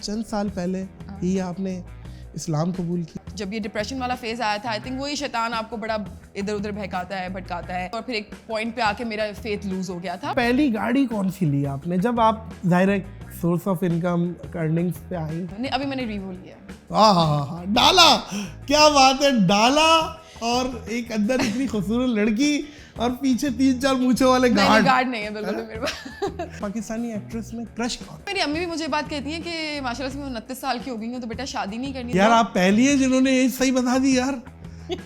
چند سال پہلے ہی آپ نے اسلام قبول کی. جب یہ ڈپریشن والا فیز آیا تھا آئی تھنک وہی شیطان آپ کو بڑا ادھر ادھر بہکاتا ہے بھٹکاتا ہے, اور پھر ایک پوائنٹ پہ آ کے میرا فیتھ لوز ہو گیا تھا. پہلی گاڑی کون سی لی آپ نے جب آپ ظاہر ہے سورس آف انکم ارننگس پہ آئی؟ نہیں, ابھی میں نے ریوو لیا. ہاں ڈالا, کیا بات ہے, ڈالا اور ایک اندر اتنی خوبصورت لڑکی اور پیچھے 3-4 مونچھوں والے گارڈ نہیں ہے بالکل میرے پاس. پاکستانی ایکٹریس میں کرش کون؟ میری امی بھی مجھے بات کہتی ہیں کہ ماشاءاللہ سے میں 29 سال کی ہو گئی ہوں تو بیٹا شادی نہیں کرنی. یار آپ پہلی ہیں جنہوں نے یہ صحیح بتا دی یار.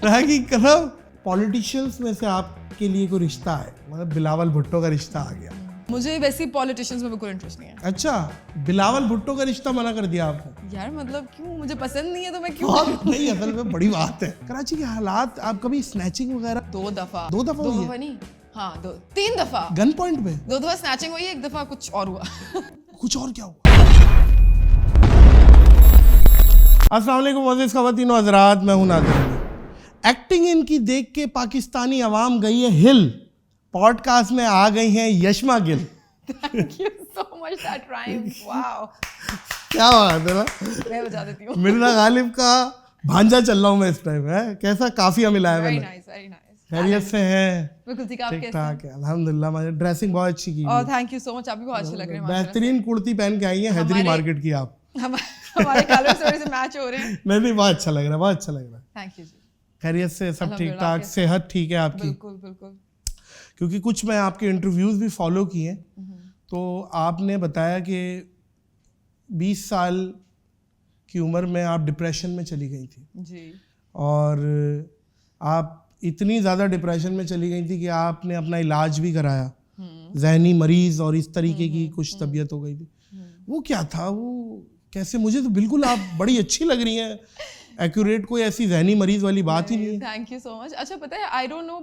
رہا کی قسم, پولیٹیشینس میں سے آپ کے لیے کوئی رشتہ ہے, مطلب بلاول بھٹو کا رشتہ آ گیا. مجھے ویسے پولیٹیشینز میں بالکل انٹرسٹ نہیں ہے. اچھا, بلاول بھٹو کا رشتہ منع کر دیا آپ نے؟ یار مطلب کیوں, مجھے پسند نہیں ہے تو میں کیوں. نہیں, اصل میں بڑی بات ہے. کراچی کے حالات, آپ کبھی اسنیچنگ وغیرہ؟ 2 دفعہ نہیں, ہاں 3 دفعہ گن پوائنٹ پہ 2 دفعہ اسنیچنگ ہوئی, 1 دفعہ کچھ اور ہوا. کچھ اور کیا ہوا؟ السلام علیکم معزز خواتین و حضرات, میں ہوں نادر علی. ایکٹنگ ان کی دیکھ کے پاکستانی عوام گئی ہے ہل. پوڈ کاسٹ میں آ گئی ہیں یشما گل. Thank you so much, that rhymes. Wow. کیا بات ہے نا, میں بجا دیتی ہوں. مرزا غالب کا بھانجا چل رہا ہوں میں اس ٹائم. ہے کیسا قافیہ ملا ہے؟ Very nice, very nice. خیریت سے ہیں؟ بالکل ٹھیک, آپ ٹھیک کیسے ٹھاک ہے الحمدللہ. مجھے ڈریسنگ بہت اچھی کی. اور تھینک یو سو مچ, آپ بھی بہت اچھے لگ رہے ہیں. بہترین کرتی پہن کے آئی ہیں حیدری مارکیٹ کی آپ. ہمارے کلرز تھوڑے سے میچ ہو رہے ہیں. نہیں, بہت اچھا لگ رہا ہے, بہت اچھا لگ رہا ہے. تھینک یو جی. خیریت سے سب ٹھیک ٹھاک, صحت ٹھیک ہے آپ کی؟ بالکل بالکل. کیونکہ کچھ میں آپ کے انٹرویوز بھی فالو کیے, تو آپ نے بتایا کہ 20 سال کی عمر میں آپ ڈپریشن میں چلی گئی تھی جی, اور آپ اتنی زیادہ ڈپریشن میں چلی گئی تھی کہ آپ نے اپنا علاج بھی کرایا, ذہنی مریض اور اس طریقے کی کچھ طبیعت ہو گئی تھی. وہ کیا تھا, وہ کیسے؟ مجھے تو بالکل آپ بڑی اچھی لگ رہی ہیں, ایکوریٹ, کوئی ایسی ذہنی مریض والی بات ہی نہیں ہے. تھینک یو سو مچ. اچھا پتہ ہے, آئی ڈونٹ نو,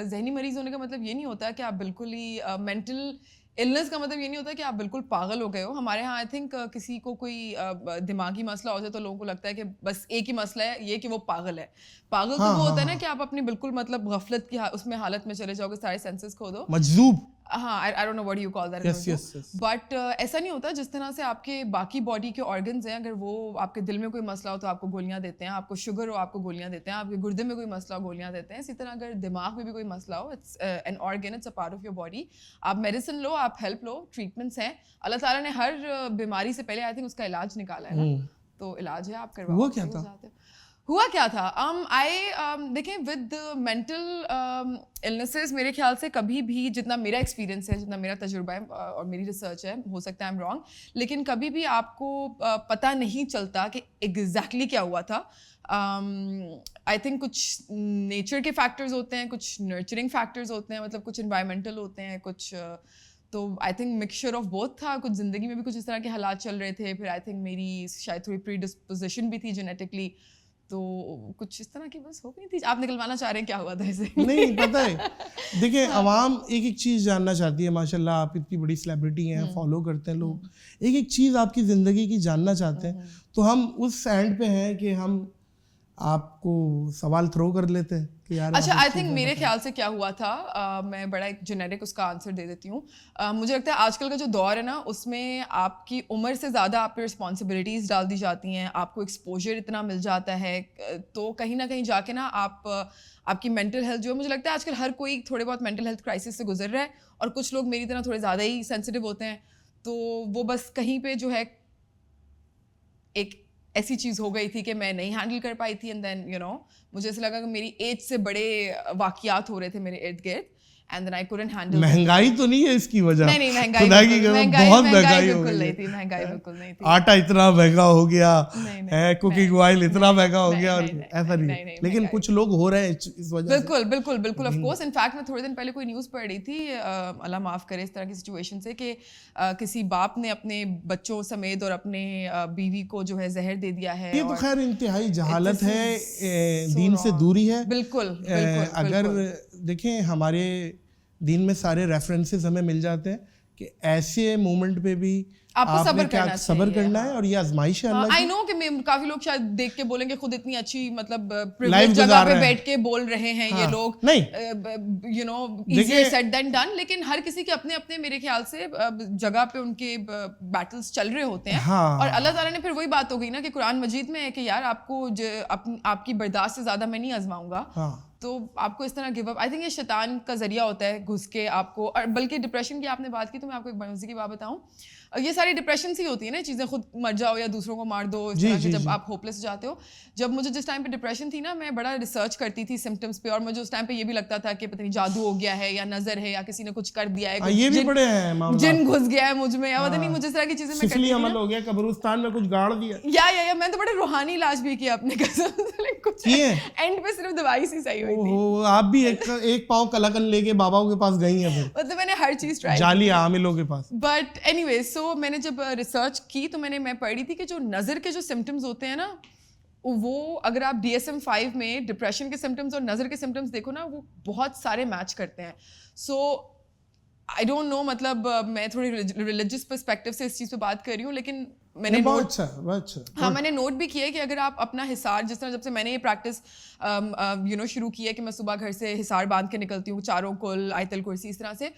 ذہنی مریض ہونے کا مطلب یہ نہیں ہوتا کہ آپ بالکل ہی مینٹل النس کا مطلب یہ نہیں ہوتا کہ آپ بالکل پاگل ہو گئے ہو. ہمارے یہاں آئی تھنک کسی کو کوئی دماغی مسئلہ ہو جائے تو لوگوں کو لگتا ہے کہ بس ایک ہی مسئلہ ہے یہ کہ وہ پاگل ہے. پاگل تو وہ ہوتا ہے نا کہ آپ اپنی بالکل مطلب غفلت کی اس میں حالت میں چلے جاؤ گے, سارے سینسز کھو دو, مجذوب. ہاں, I don't know what you call that, but ایسا نہیں ہوتا. جس طرح سے آپ کے باقی باڈی کے آرگنز ہیں, اگر وہ آپ کے دل میں کوئی مسئلہ ہو تو آپ کو گولیاں دیتے ہیں, آپ کو شوگر ہو آپ کو گولیاں دیتے ہیں, آپ کے گردے میں کوئی مسئلہ ہو گولیاں دیتے ہیں. اسی طرح اگر دماغ میں بھی کوئی مسئلہ ہو, it's an organ, it's a part of your body. آپ میڈیسن لو, آپ ہیلپ لو, ٹریٹمنٹس ہیں. اللہ تعالیٰ نے ہر بیماری سے پہلے آئی تھنک اس کا علاج نکالا ہے نا, تو علاج ہے, آپ کرواؤ. وہ کیا تھا؟ ہوا کیا تھا, دیکھیں ود مینٹل النیسز میرے خیال سے کبھی بھی, جتنا میرا ایکسپیرینس ہے, جتنا میرا تجربہ ہے اور میری ریسرچ ہے, ہو سکتا ہے آئی ایم رانگ, لیکن کبھی بھی آپ کو پتہ نہیں چلتا کہ ایگزیکٹلی کیا ہوا تھا. آئی تھنک کچھ نیچر کے فیکٹرز ہوتے ہیں, کچھ نرچرنگ فیکٹرز ہوتے ہیں, مطلب کچھ انوائرمنٹل ہوتے ہیں, کچھ تو I think mixture of both تھا. کچھ زندگی میں بھی کچھ اس طرح کے حالات چل رہے تھے, پھر آئی تھنک میری شاید تھوڑی پری ڈسپوزیشن بھی تھی جینیٹکلی, تو کچھ اس طرح کی بس ہو گئی تھی. آپ نکلوانا چاہ رہے ہیں کیا ہوا تھا اسے؟ نہیں پتہ ہے, دیکھیں عوام ایک ایک چیز جاننا چاہتی ہے. ماشاء اللہ آپ اتنی بڑی سیلیبریٹی ہیں, فالو کرتے ہیں لوگ, ایک ایک چیز آپ کی زندگی کی جاننا چاہتے ہیں. تو ہم اس اینڈ پہ ہیں کہ ہم آپ کو سوال تھرو کر لیتے ہیں کہ یار. اچھا, آئی تھنک میرے خیال سے کیا ہوا تھا, میں بڑا ایک جنیرک اس کا آنسر دے دیتی ہوں. مجھے لگتا ہے آج کل کا جو دور ہے نا, اس میں آپ کی عمر سے زیادہ آپ پہ رسپانسبلٹیز ڈال دی جاتی ہیں, آپ کو ایکسپوجر اتنا مل جاتا ہے, تو کہیں نہ کہیں جا کے نا آپ کی مینٹل ہیلتھ جو ہے, مجھے لگتا ہے آج کل ہر کوئی تھوڑے بہت مینٹل ہیلتھ کرائسس سے گزر رہا ہے, اور کچھ لوگ میری طرح تھوڑے زیادہ ہی سینسٹیو ہوتے ہیں, تو وہ بس کہیں پہ جو ہے ایک ایسی چیز ہو گئی تھی کہ میں نہیں ہینڈل کر پائی تھی. اینڈ دین مجھے ایسا لگا کہ میری ایج سے بڑے واقعات ہو رہے تھے میرے ارد گرد, and then I couldn't handle. مہنگائی تو نہیں ہے اس کی وجہ؟ نہیں, مہنگائی بہت مہنگائی ہو بالکل گئی نہیں تھی, مہنگائی بالکل نہیں تھی. آٹا اتنا مہنگا ہو گیا ہے, کوکنگ آئل اتنا مہنگا ہو گیا, ایسا نہیں, لیکن کچھ لوگ ہو رہے ہیں اس وجہ سے. بالکل بالکل بالکل, آف کورس. انفیکٹ میں تھوڑے دن پہلے کوئی نیوز پڑھ رہی تھی, اللہ معاف کرے اس طرح کی سچویشن سے, کہ کسی باپ نے اپنے بچوں سمیت اور اپنے بیوی کو جو ہے زہر دے دیا ہے. یہ تو خیر انتہائی جہالت ہے, دین سے دوری ہے. بالکل. اگر دیکھیں ہمارے دین میں سارے ریفرنسز ہمیں مل جاتے ہیں کہ ایسے مومنٹ پہ بھی آپ کو صبر کرنا کیا صبر کرنا ہے, اور یہ آزمائش ہے اللہ کی. آئی نو کہ کافی لوگ شاید دیکھ کے بولیں گے خود اتنی اچھی مطلب پریویلیج جگہ پہ بیٹھ کے بول رہے ہیں یہ لوگ, you know easier said than done, لیکن ہر کسی کے اپنے اپنے میرے خیال سے جگہ پہ ان کے بیٹلز چل رہے ہوتے ہیں. اور اللہ تعالیٰ نے پھر وہی بات ہو گئی نا کہ قرآن مجید میں ہے کہ یار آپ کو آپ کی برداشت سے زیادہ میں نہیں آزماؤں گا, تو آپ کو اس طرح گیو اپ. آئی تھنک یہ شیطان کا ذریعہ ہوتا ہے گھس کے آپ کو. اور بلکہ ڈپریشن کی آپ نے بات کی تو میں آپ کو ایک مزے کی بات بتاؤں, یہ ساری ڈپریشن سے ہوتی ہے نا چیزیں, خود مر جاؤ یا دوسروں کو مار دو, اس طرح کے جب آپ ہوپ لیس ہو جاتے ہو. جب مجھے جس ٹائم پہ ڈپریشن تھی نا, میں بڑا ریسرچ کرتی تھی سمپٹمس پہ, اور مجھے اس ٹائم پہ یہ بھی لگتا تھا کہ پتہ نہیں جادو ہو گیا ہے یا نظر ہے یا کسی نے کچھ کر دیا ہے, یہ بھی بڑے ہیں جن گھس گیا ہے مجھ میں, یا پتہ نہیں مجھے اس طرح کی چیزیں میں کرتی تھی. عمل ہو گیا, قبرستان میں کچھ گاڑ دیا, یا میں تو بڑے روحانی علاج بھی کیا اپنے قسم سے, کچھ اینڈ پہ صرف دوائی سی صحیح ہوئی تھی. آپ بھی ایک پاؤں کلاکن لے کے باباؤں کے پاس گئی ہیں, پھر مطلب میں نے ہر چیز ٹرائی جعلی عاملوں کے پاس. بٹ اینی وے, سو میں نے جب ریسرچ کی تو میں پڑھی تھی کہ جو نظر کے جو سمٹمز ہوتے ہیں نا, وہ اگر آپ DSM-5 میں ڈپریشن کے سمٹمز اور نظر کے سمٹمز دیکھو نا, وہ بہت سارے میچ کرتے ہیں. سو آئی ڈونٹ نو, مطلب میں تھوڑی ریلیجیس پرسپیکٹو سے اس چیز پہ بات کر رہی ہوں, لیکن میں نے میں نے نوٹ بھی کیا ہے کہ اگر آپ اپنا حصار, جس طرح جب سے میں نے یہ پریکٹس شروع کی ہے کہ میں صبح گھر سے حصار باندھ کے نکلتی ہوں, چاروں کل, آیت الکرسی, اس طرح سے.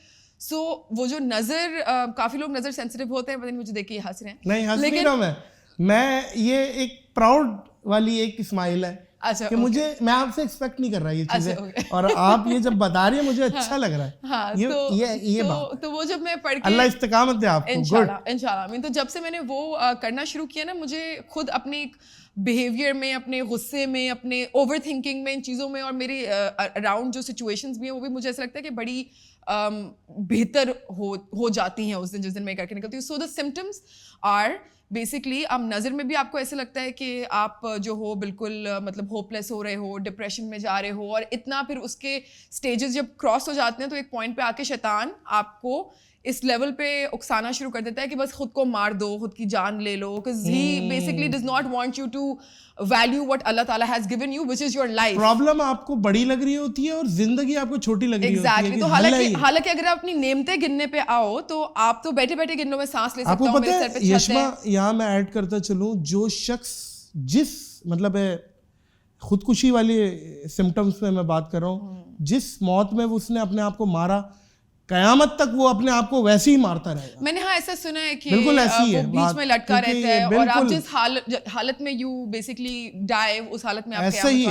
سو وہ جو نظر, کافی لوگ نظر سینسٹیو ہوتے ہیں, پتہ نہیں مجھے دیکھ کے یہ ہنس رہے ہیں. نہیں ہنس نہیں رہا میں یہ ایک پراؤڈ والی ایک اسمائل ہے کہ میں آپ سے ایکسپیکٹ نہیں کر رہا یہ چیزیں, اور آپ یہ جب بتا رہی ہیں مجھے اچھا لگ رہا ہے. ہاں, یہ بات تو وہ جب میں پڑھ کے, اللہ استقامت دے آپ کو انشاءاللہ. تو جب سے میں نے وہ کرنا شروع کیا نا, مجھے خود اپنے بیہیویئر میں, اپنے غصے میں, اپنے اوور تھنکنگ میں, ان چیزوں میں, اور میرے اراؤنڈ جو سچویشنز بھی ہیں وہ بھی مجھے ایسا لگتا ہے کہ بڑی بہتر ہو جاتی ہیں اس دن جس دن میں کر کے نکلتی ہوں. سو دا سمٹمس آر بیسکلی, اب نظر میں بھی آپ کو ایسا لگتا ہے کہ آپ جو ہو بالکل مطلب ہوپ لیس ہو رہے ہو, ڈپریشن میں جا رہے ہو, اور اتنا پھر اس کے اسٹیجز جب کراس ہو جاتے ہیں تو ایک پوائنٹ پہ آ کے شیطان آپ کو اس لیول پہ اکسانا شروع کر دیتا ہے کہ بس خود کو مار دو, خود کی جان لے لو, because he basically does not want you to value what Allah Ta'ala has given you, which is your life. Problem آپ کو بڑی لگ رہی ہوتی ہے اور زندگی آپ کو چھوٹی لگ رہی ہوتی ہے. تو حالانکہ اگر آپ اپنی نعمتیں گننے پہ آؤ تو آپ تو بیٹھے بیٹھے گنوں میں سانس لے سکتا ہوں. آپ کو پتہ ہے یشما, یہاں میں ایڈ کرتا چلوں, جو شخص جس مطلب خودکشی والی سمٹمس میں بات کر رہا ہوں, جس موت میں اس نے اپنے آپ کو مارا, قیامت تک وہ اپنے آپ کو ویسے ہی مارتا رہے گا. میں نے ایسا سنا ہے کہ بالکل ایسی ہے, بیچ میں لٹکا رہتا ہے, اور آپ جس حالت میں یو بیسکلی ڈائی, اس حالت میں آپ ایسا ہی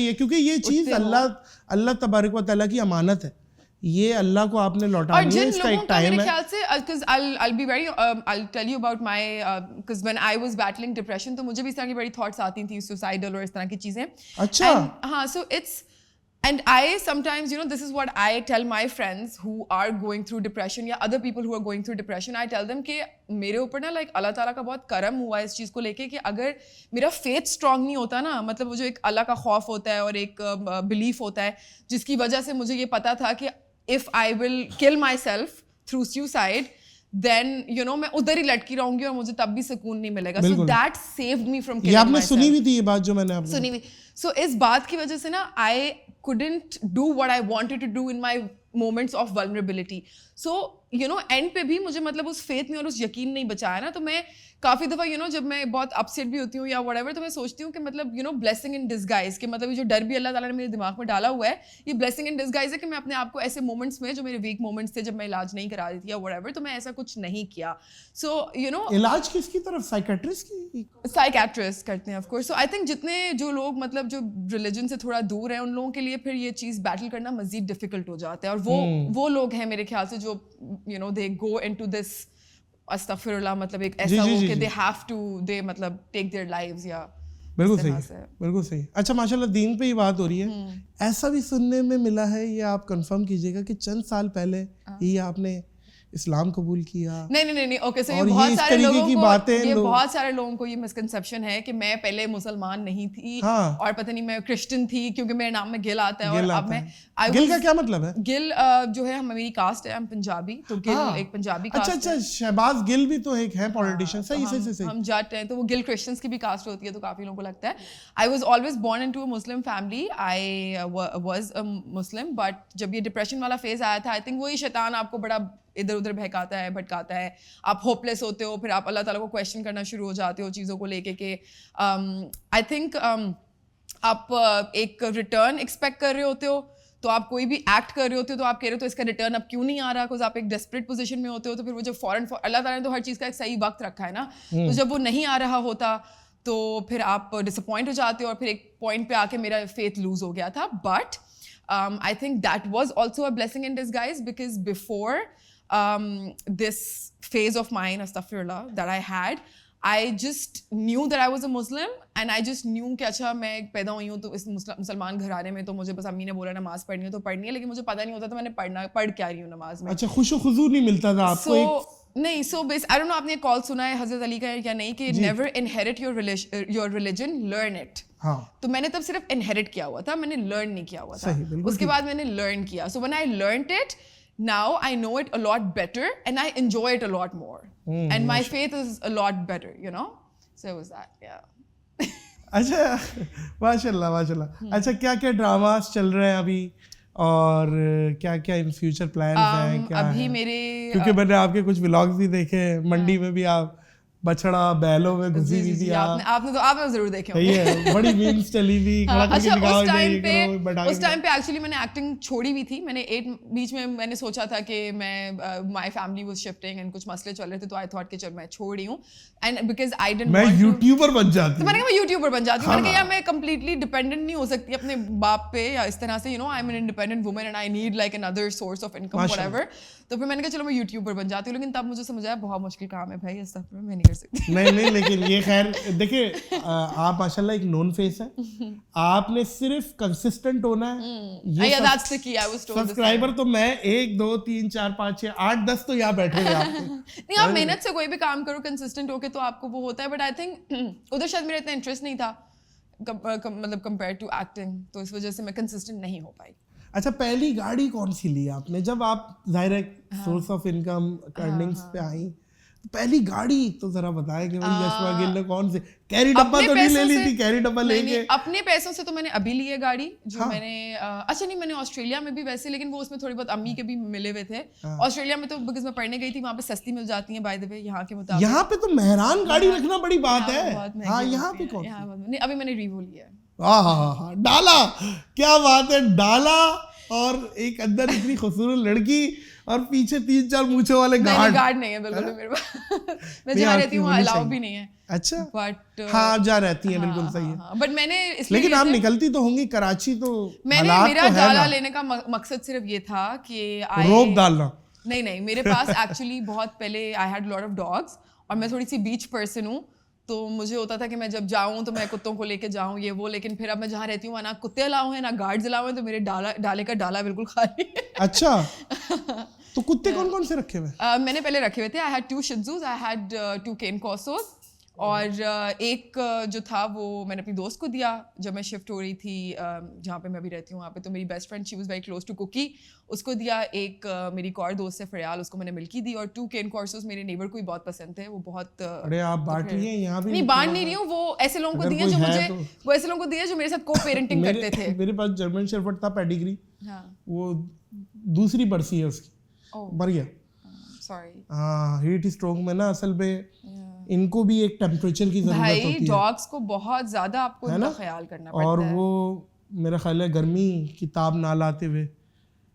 ہے, کیونکہ یہ چیز اللہ تبارک و تعالیٰ کی امانت ہے, یہ اللہ کو آپ نے لوٹانی ہے, اس کا ایک ٹائم ہے. میرے خیال سے because I'll tell you about my because when I was battling depression, تو مجھے بھی اس طرح کی بڑی تھاٹس آتی تھیں, suicidal اور اس طرح کی چیزیں. اچھا, ہاں, so it's and I sometimes, this is what I tell my friends who are going through depression یا other people who are going through depression. I tell them کہ میرے اوپر نا like اللہ تعالیٰ کا بہت کرم ہوا ہے اس چیز کو لے کے, کہ اگر میرا faith strong نہیں ہوتا نا, مطلب وہ جو ایک اللہ کا خوف ہوتا ہے اور ایک belief ہوتا ہے, جس کی وجہ سے مجھے یہ پتا تھا کہ if I will kill myself through suicide, then میں ادھر ہی لٹکی رہوں گی اور مجھے تب بھی سکون نہیں ملے گا. So that saved me from killing myself. یہ آپ نے سنی ہوئی تھی یہ بات جو میں نے آپ سنی ہوئی. So اس بات کی وجہ سے نا I couldn't do what I wanted to do in my moments of vulnerability. So and پہ بھی مجھے مطلب اس فیتھ نے اور اس یقین نہیں بچایا نا. تو میں کافی دفعہ جب میں بہت اپسیٹ بھی ہوتی ہوں یا وٹ ایور, تو میں سوچتی ہوں کہ مطلب بلیسنگ ان ڈسگائز, کہ مطلب یہ جو ڈر بھی اللہ تعالیٰ نے میرے دماغ میں ڈالا ہوا ہے, یہ بلیسنگ ان ڈسگائز ہے کہ میں اپنے آپ کو ایسے مومنٹس میں جو میرے ویک مومنٹس تھے, جب میں علاج نہیں کرا رہی تھی یا وٹ ایور, تو میں ایسا کچھ نہیں کیا. سو علاج کس کی طرف, سائیکیٹرسٹ کرتے ہیں of course. So I think جتنے جو لوگ مطلب جو ریلیجن سے تھوڑا دور ہیں, ان لوگوں کے لیے پھر یہ چیز بیٹل کرنا مزید ڈیفیکلٹ ہو جاتا ہے. اور وہ لوگ ہیں میرے خیال سے جو they go into this استغفر اللہ, مطلب ایک ایسا ہو کہ they have to they مطلب take their lives. یا بالکل صحیح. اچھا ماشاء اللہ دین پہ ہی بات ہو رہی ہے, ایسا بھی سننے میں ملا ہے, یہ آپ کنفرم کیجیے گا, کہ چند سال پہلے ہی آپ نے اسلام قبول کیا. نہیں اوکے. سو یہ بہت سارے لوگوں کو یہ مسکنسیپشن ہے کہ میں پہلے مسلمان نہیں تھی اور پتہ نہیں میں کرسچن تھی, کیونکہ میرے نام میں گل آتا ہے. اور اب میں گل کا کیا مطلب ہے؟ گل جو ہے میری کاسٹ ہے, ہم پنجابی, تو گل ایک پنجابی کاسٹ. اچھا شہباز گل بھی تو ایک ہے پولیٹیشین. صحیح ہم جٹ ہیں, تو وہ گل کرسچنس کی بھی کاسٹ ہوتی ہے, تو کافی لوگوں کو لگتا ہے. I was always born into a Muslim family, I was a Muslim, but جب یہ ڈپریشن والا فیز آیا تھا, آئی تھنک وہی شیطان آپ کو بڑا ادھر ادھر بہکاتا ہے بھٹکاتا ہے, آپ ہوپ لیس ہوتے ہو, پھر آپ اللہ تعالیٰ کو کویشچن کرنا شروع ہو جاتے ہو چیزوں کو لے کے کہ آئی تھنک آپ ایک ریٹرن ایکسپیکٹ کر رہے ہوتے ہو, تو آپ کوئی بھی ایکٹ کر رہے ہوتے ہو تو آپ کہہ رہے ہو تو اس کا ریٹرن اب کیوں نہیں آ رہا, بیکاز آپ ایک ڈیسپریٹ پوزیشن میں ہوتے ہو. تو پھر وہ جو فوراً اللہ تعالیٰ نے تو ہر چیز کا ایک صحیح وقت رکھا ہے نا, تو جب وہ نہیں آ رہا ہوتا تو پھر آپ ڈس اپوائنٹ ہو جاتے ہو, اور پھر ایک پوائنٹ پہ آ کے میرا فیتھ لوز ہو گیا تھا. But I think that was also a blessing in disguise, because before this phase of mine, astaghfirullah, that I had, I just knew that I was a Muslim, and I just knew کہ اچھا میں پیدا ہوئی ہوں تو اس مسلمان گھرانے میں, تو مجھے بس امی نے بولا نماز پڑھنی ہے تو پڑھنی ہے, لیکن مجھے پتہ نہیں ہوتا تھا میں نے پڑھ کیا رہی ہوں نماز میں. اچھا خوش و خضوع نہیں ملتا تھا آپ کو؟ نہیں, سو بیس آئی ڈونٹ نو آپ نے کال سنا ہے حضرت علی کا یا نہیں, کہ never inherit your religion, learn it. ہاں, تو میں نے تب صرف انہیریٹ کیا ہوا تھا, میں نے لرن نہیں کیا ہوا تھا. اس کے بعد میں نے لرن کیا. سو when I learned it, now I know it a lot better and I enjoy it a lot more. And my faith is a lot better, you know. So it was that, yeah. اچھا ماشاء اللہ ماشاء اللہ. اچھا کیا کیا dramas چل رہے ہیں ابھی, اور کیا کیا ان فیوچر پلانز ہیں کیا ابھی میرے, کیونکہ میں نے آپ کے کچھ ولاگز بھی دیکھے, منڈی میں بھی آپ بچڑا بیلوں میں گھسی ہوئی تھی, آپ نے ضرور دیکھے ہوں گے, بڑی میمز چلی تھی. اچھا اس ٹائم پہ ایکچولی میں نے ایکٹنگ چھوڑی بھی تھی. میں نے بیچ میں میں نے سوچا تھا کہ میں my family was shifting and کچھ مسئلے چل رہے تھے, تو آئی تھاٹ کہ چل میں چھوڑ رہی ہوں, اینڈ بیکاز آئی ڈنٹ میں یوٹیوبر بن جاتی ہوں. میں نے کہا میں یوٹیوبر بن جاتی ہوں. میں نے کہا یار میں کمپلیٹلی ڈیپینڈنٹ نہیں ہو سکتی اپنے باپ پہ یا اس طرح سے, you know I am an independent woman and I need like another source of income whatever. تو پھر میں نے کہا چلو میں یوٹیوبر بن جاتی ہوں, لیکن تب مجھے سمجھ آیا بہت مشکل کام ہے بھائی, اس طرح میں نہیں کر سکتی. نہیں لیکن یہ خیر دیکھیں آپ ماشاء اللہ ایک نون فیس ہے, آپ نے صرف کنسسٹنٹ ہونا ہے. سبسکرائبر تو میں 1 2 3 4 5 6 8 10 تو یہاں بیٹھے ہوئے آپ کے. نہیں, آپ محنت سے کوئی بھی کام کرو کنسسٹنٹ ہو کے تو آپ کو وہ ہوتا ہے. بٹ آئی تھنک ادھر شاید میرا اتنا انٹرسٹ نہیں تھا مطلب کمپیئر ٹو ایکٹنگ, تو اس وجہ سے میں کنسسٹنٹ نہیں ہو پائی. اچھا پہلی گاڑی کون سی لی آپ نے جب آپ ظاہر ہے سورس آف انکم ارننگس پہ آئیں؟ پہلی گاڑی تو ذرا بتائیں کہ بھائی یشوا گل نے کون سے, کیری ڈبہ تو نہیں لے لی تھی, کیری ڈبہ لے کے اپنے پیسوں سے تو میں نے ابھی لی ہے گاڑی جو میں نے, اچھا نہیں میں نے آسٹریلیا میں بھی ویسے, لیکن وہ اس میں تھوڑی بہت امی کے بھی ملے ہوئے تھے. آسٹریلیا میں تو بیکاز میں پڑھنے گئی تھی, وہاں پہ سستی مل جاتی ہیں بائی دا وے یہاں کے مطابق. یہاں پہ تو مہران گاڑی رکھنا بڑی بات ہے. ہاں یہاں پہ کون, نہیں ابھی میں نے ریوو لیا ہے. ہاں ڈالا, کیا بات ہے, ڈالا, اور ایک اندر اتنی خوبصورت لڑکی اور پیچھے 3 4 مونچھوں والے گارڈ نہیں ہے بالکل میرے پاس. میں جہاں رہتی ہوں وہاں الاؤ بھی نہیں ہے. اچھا بٹ ہاں جہاں رہتی ہیں بالکل صحیح ہے. بٹ میں نے لیکن آپ نکلتی تو ہوں گی کراچی, تو میں نے میرا ڈالا لینے کا مقصد صرف یہ تھا کہ روک ڈالنا. نہیں میرے پاس ایکچولی بہت پہلے I had lot of dogs, اور میں تھوڑی سی بیچ پرسن ہوں, تو مجھے ہوتا تھا کہ میں جب جاؤں تو میں کتوں کو لے کے جاؤں یہ وہ. لیکن پھر اب میں جہاں رہتی ہوں وہاں نہ کتے الاؤ ہیں نہ گارڈز الاؤ ہیں, تو میرے ڈالے کا ڈالا بالکل خالی ہے. اچھا تو کتے کون سے رکھے ہوئے؟ میں نے پہلے رکھے ہوئے تھے. آئی ہیڈ 2 شih tzus, I had 2 Cane Corsos, اور ایک جو تھا وہ میں نے اپنی دوست کو دیا جب میں شفٹ ہو رہی تھی جہاں پہ میں ابھی رہتی ہوں وہاں پہ. تو میری best friend she was very close to Cookie, اس کو دیا. ایک میری ایک اور دوست ہے فریال, اس کو میں نے ملکی دی. اور 2 کین کورسوز میرے نیبر کو بھی بہت پسند تھے, وہ بہت. ارے آپ بانٹ رہی ہیں یہاں بھی؟ نہیں بانٹ نہیں رہی ہوں, وہ ایسے لوگوں کو دیے جو مجھے, وہ ایسے لوگوں کو دیے جو میرے ساتھ کو پیرنٹنگ کرتے تھے. میرے پاس جرمن شیپرڈ تھا پیڈیگری, ہاں وہ دوسری برسی ہے اس کی, مر گیا. سوری. ہاں ہیٹ اسٹروک میں نا اصل پہ ان کو بھی ایک ٹیمپریچر کی ضرورت ہوتی ہے. بھائی ڈاگس کو بہت زیادہ آپ کو ان کا خیال کرنا پڑتا ہے. اور وہ میرا خیال ہے گرمی کتاب نہ لاتے ہوئے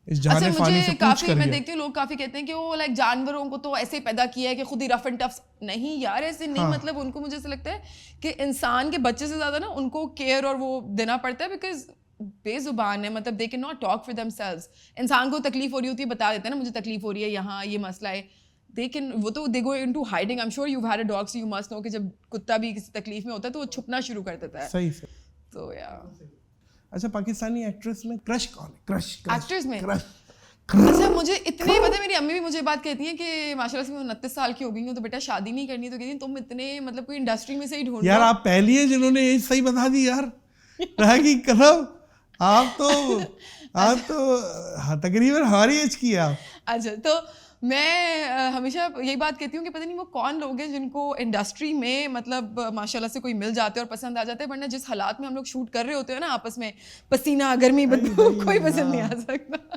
اس جانے فانی سے پوچھ کر میں دیکھتی ہوں لوگ کافی کہتے ہیں کہ وہ لائک جانوروں کو تو ایسے پیدا کیا ہے کہ خود ہی رف اینڈ ٹف. نہیں یار ایسے نہیں, مطلب ان کو مجھے ایسا لگتا ہے کہ انسان کے بچے سے زیادہ نا ان کو کیئر اور وہ دینا پڑتا ہے, بیکاز بے زبان ہے, مطلب they can not talk for them selves. انسان کو تکلیف ہو رہی ہوتی ہے بتا دیتے ہیں نا مجھے تکلیف ہو رہی ہے یہاں یہ مسئلہ ہے, they can, وہ تو they go into hiding. I'm sure you've had a dog so you must know کہ جب کتا بھی کسی تکلیف میں ہوتا ہے تو وہ چھپنا شروع کر دیتا ہے. صحیح سے. تو یا اچھا پاکستانی ایکٹریس میں کرش کون ہے؟ کرش ایکٹرز میں اچھا مجھے اتنے پتہ ہے, میری امی بھی مجھے بات کہتی ہیں کہ ماشاء اللہ سے میں 29 سال کی ہو گئی ہوں تو بیٹا شادی نہیں کرنی, تو کہتی ہیں تم اتنے مطلب کوئی انڈسٹری میں سے ہی ڈھونڈ. یار آپ پہلی ہیں جنہوں نے ایج صحیح بتا دی یار, رہا کی قسم. آپ تو تقریباً ہماری ایج کی ہے آپ. اچھا تو میں ہمیشہ یہی بات کہتی ہوں کہ پتہ نہیں وہ کون لوگ ہیں جن کو انڈسٹری میں مطلب ماشاء اللہ سے کوئی مل جاتے ہیں اور پسند آ جاتے ہیں, ورنہ جس حالات میں ہم لوگ شوٹ کر رہے ہوتے ہیں نا آپس میں, پسینہ گرمی بدبو کوئی پسند نہیں آ سکتا.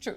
True.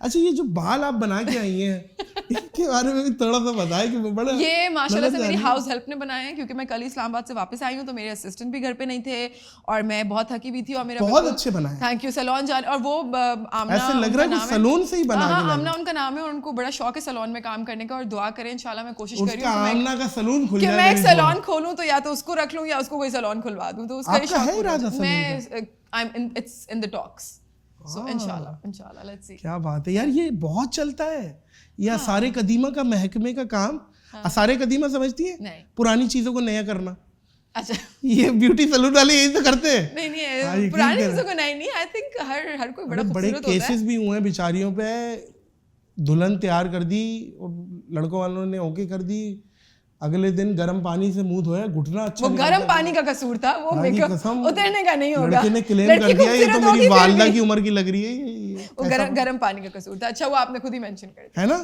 اچھا یہ جو بال آپ بنا کے آئی ہیں اس کے بارے میں بھی تھوڑا سا بتائیں کہ وہ بڑا یہ ماشاءاللہ سے میری ہاؤس ہیلپ نے بنائے ہیں, کیونکہ میں کل اسلام آباد سے واپس آئی ہوں تو میرے اسسٹنٹ بھی گھر پہ نہیں تھے اور میں بہت تھکی بھی تھی, اور میرا بہت اچھے بنائے, تھینک یو. سیلون جانے, اور وہ آمنہ ایسے لگ رہا ہے کہ سیلون سے ہی بنا کے ہاں آمنہ ان کا نام ہے, اور ان کو بڑا شوق ہے سیلون میں کام کرنے کا, اور دعا کریں انشاءاللہ میں کوشش کر رہی ہوں آمنہ کا سیلون کھل کہ جائے میں ایک سیلون کھولوں, تو یا تو اس کو رکھ لوں یا اس کو کوئی سیلون کھلوا دوں, تو اس کا آپ کا ہے ارادہ سیلون کا؟ میں اٹس ان دی ٹاکس, سو انشاءاللہ لیٹس سی. کیا بات ہے یار, یہ بہت چلتا ہے یہ آثار قدیمہ کا محکمے کا کام. آثار قدیمہ سمجھتی ہیں, پرانی چیزوں کو نیا کرنا. اچھا یہ بیوٹی سیلون والے یہی تو کرتے ہیں. نہیں پرانی چیزوں کو نہیں, آئی تھنک ہر کوئی بڑا بڑے کیسز بھی ہوئے ہیں بیچاریوں پہ, دلہن تیار کر دی اور لڑکوں والوں نے اوکے کر دی, اگلے دن گرم پانی سے منہ دھویا, گھٹنا اچھا وہ گرم پانی کا قصور تھا, وہ میک اپ اترنے کا نہیں ہوگا. لڑکے نے کلیم کر دیا یہ تو میری والدہ کی عمر کی لگ رہی ہے, وہ گرم پانی کا قصور تھا. اچھا وہ آپ نے خود ہی مینشن کر دیا ہے نا.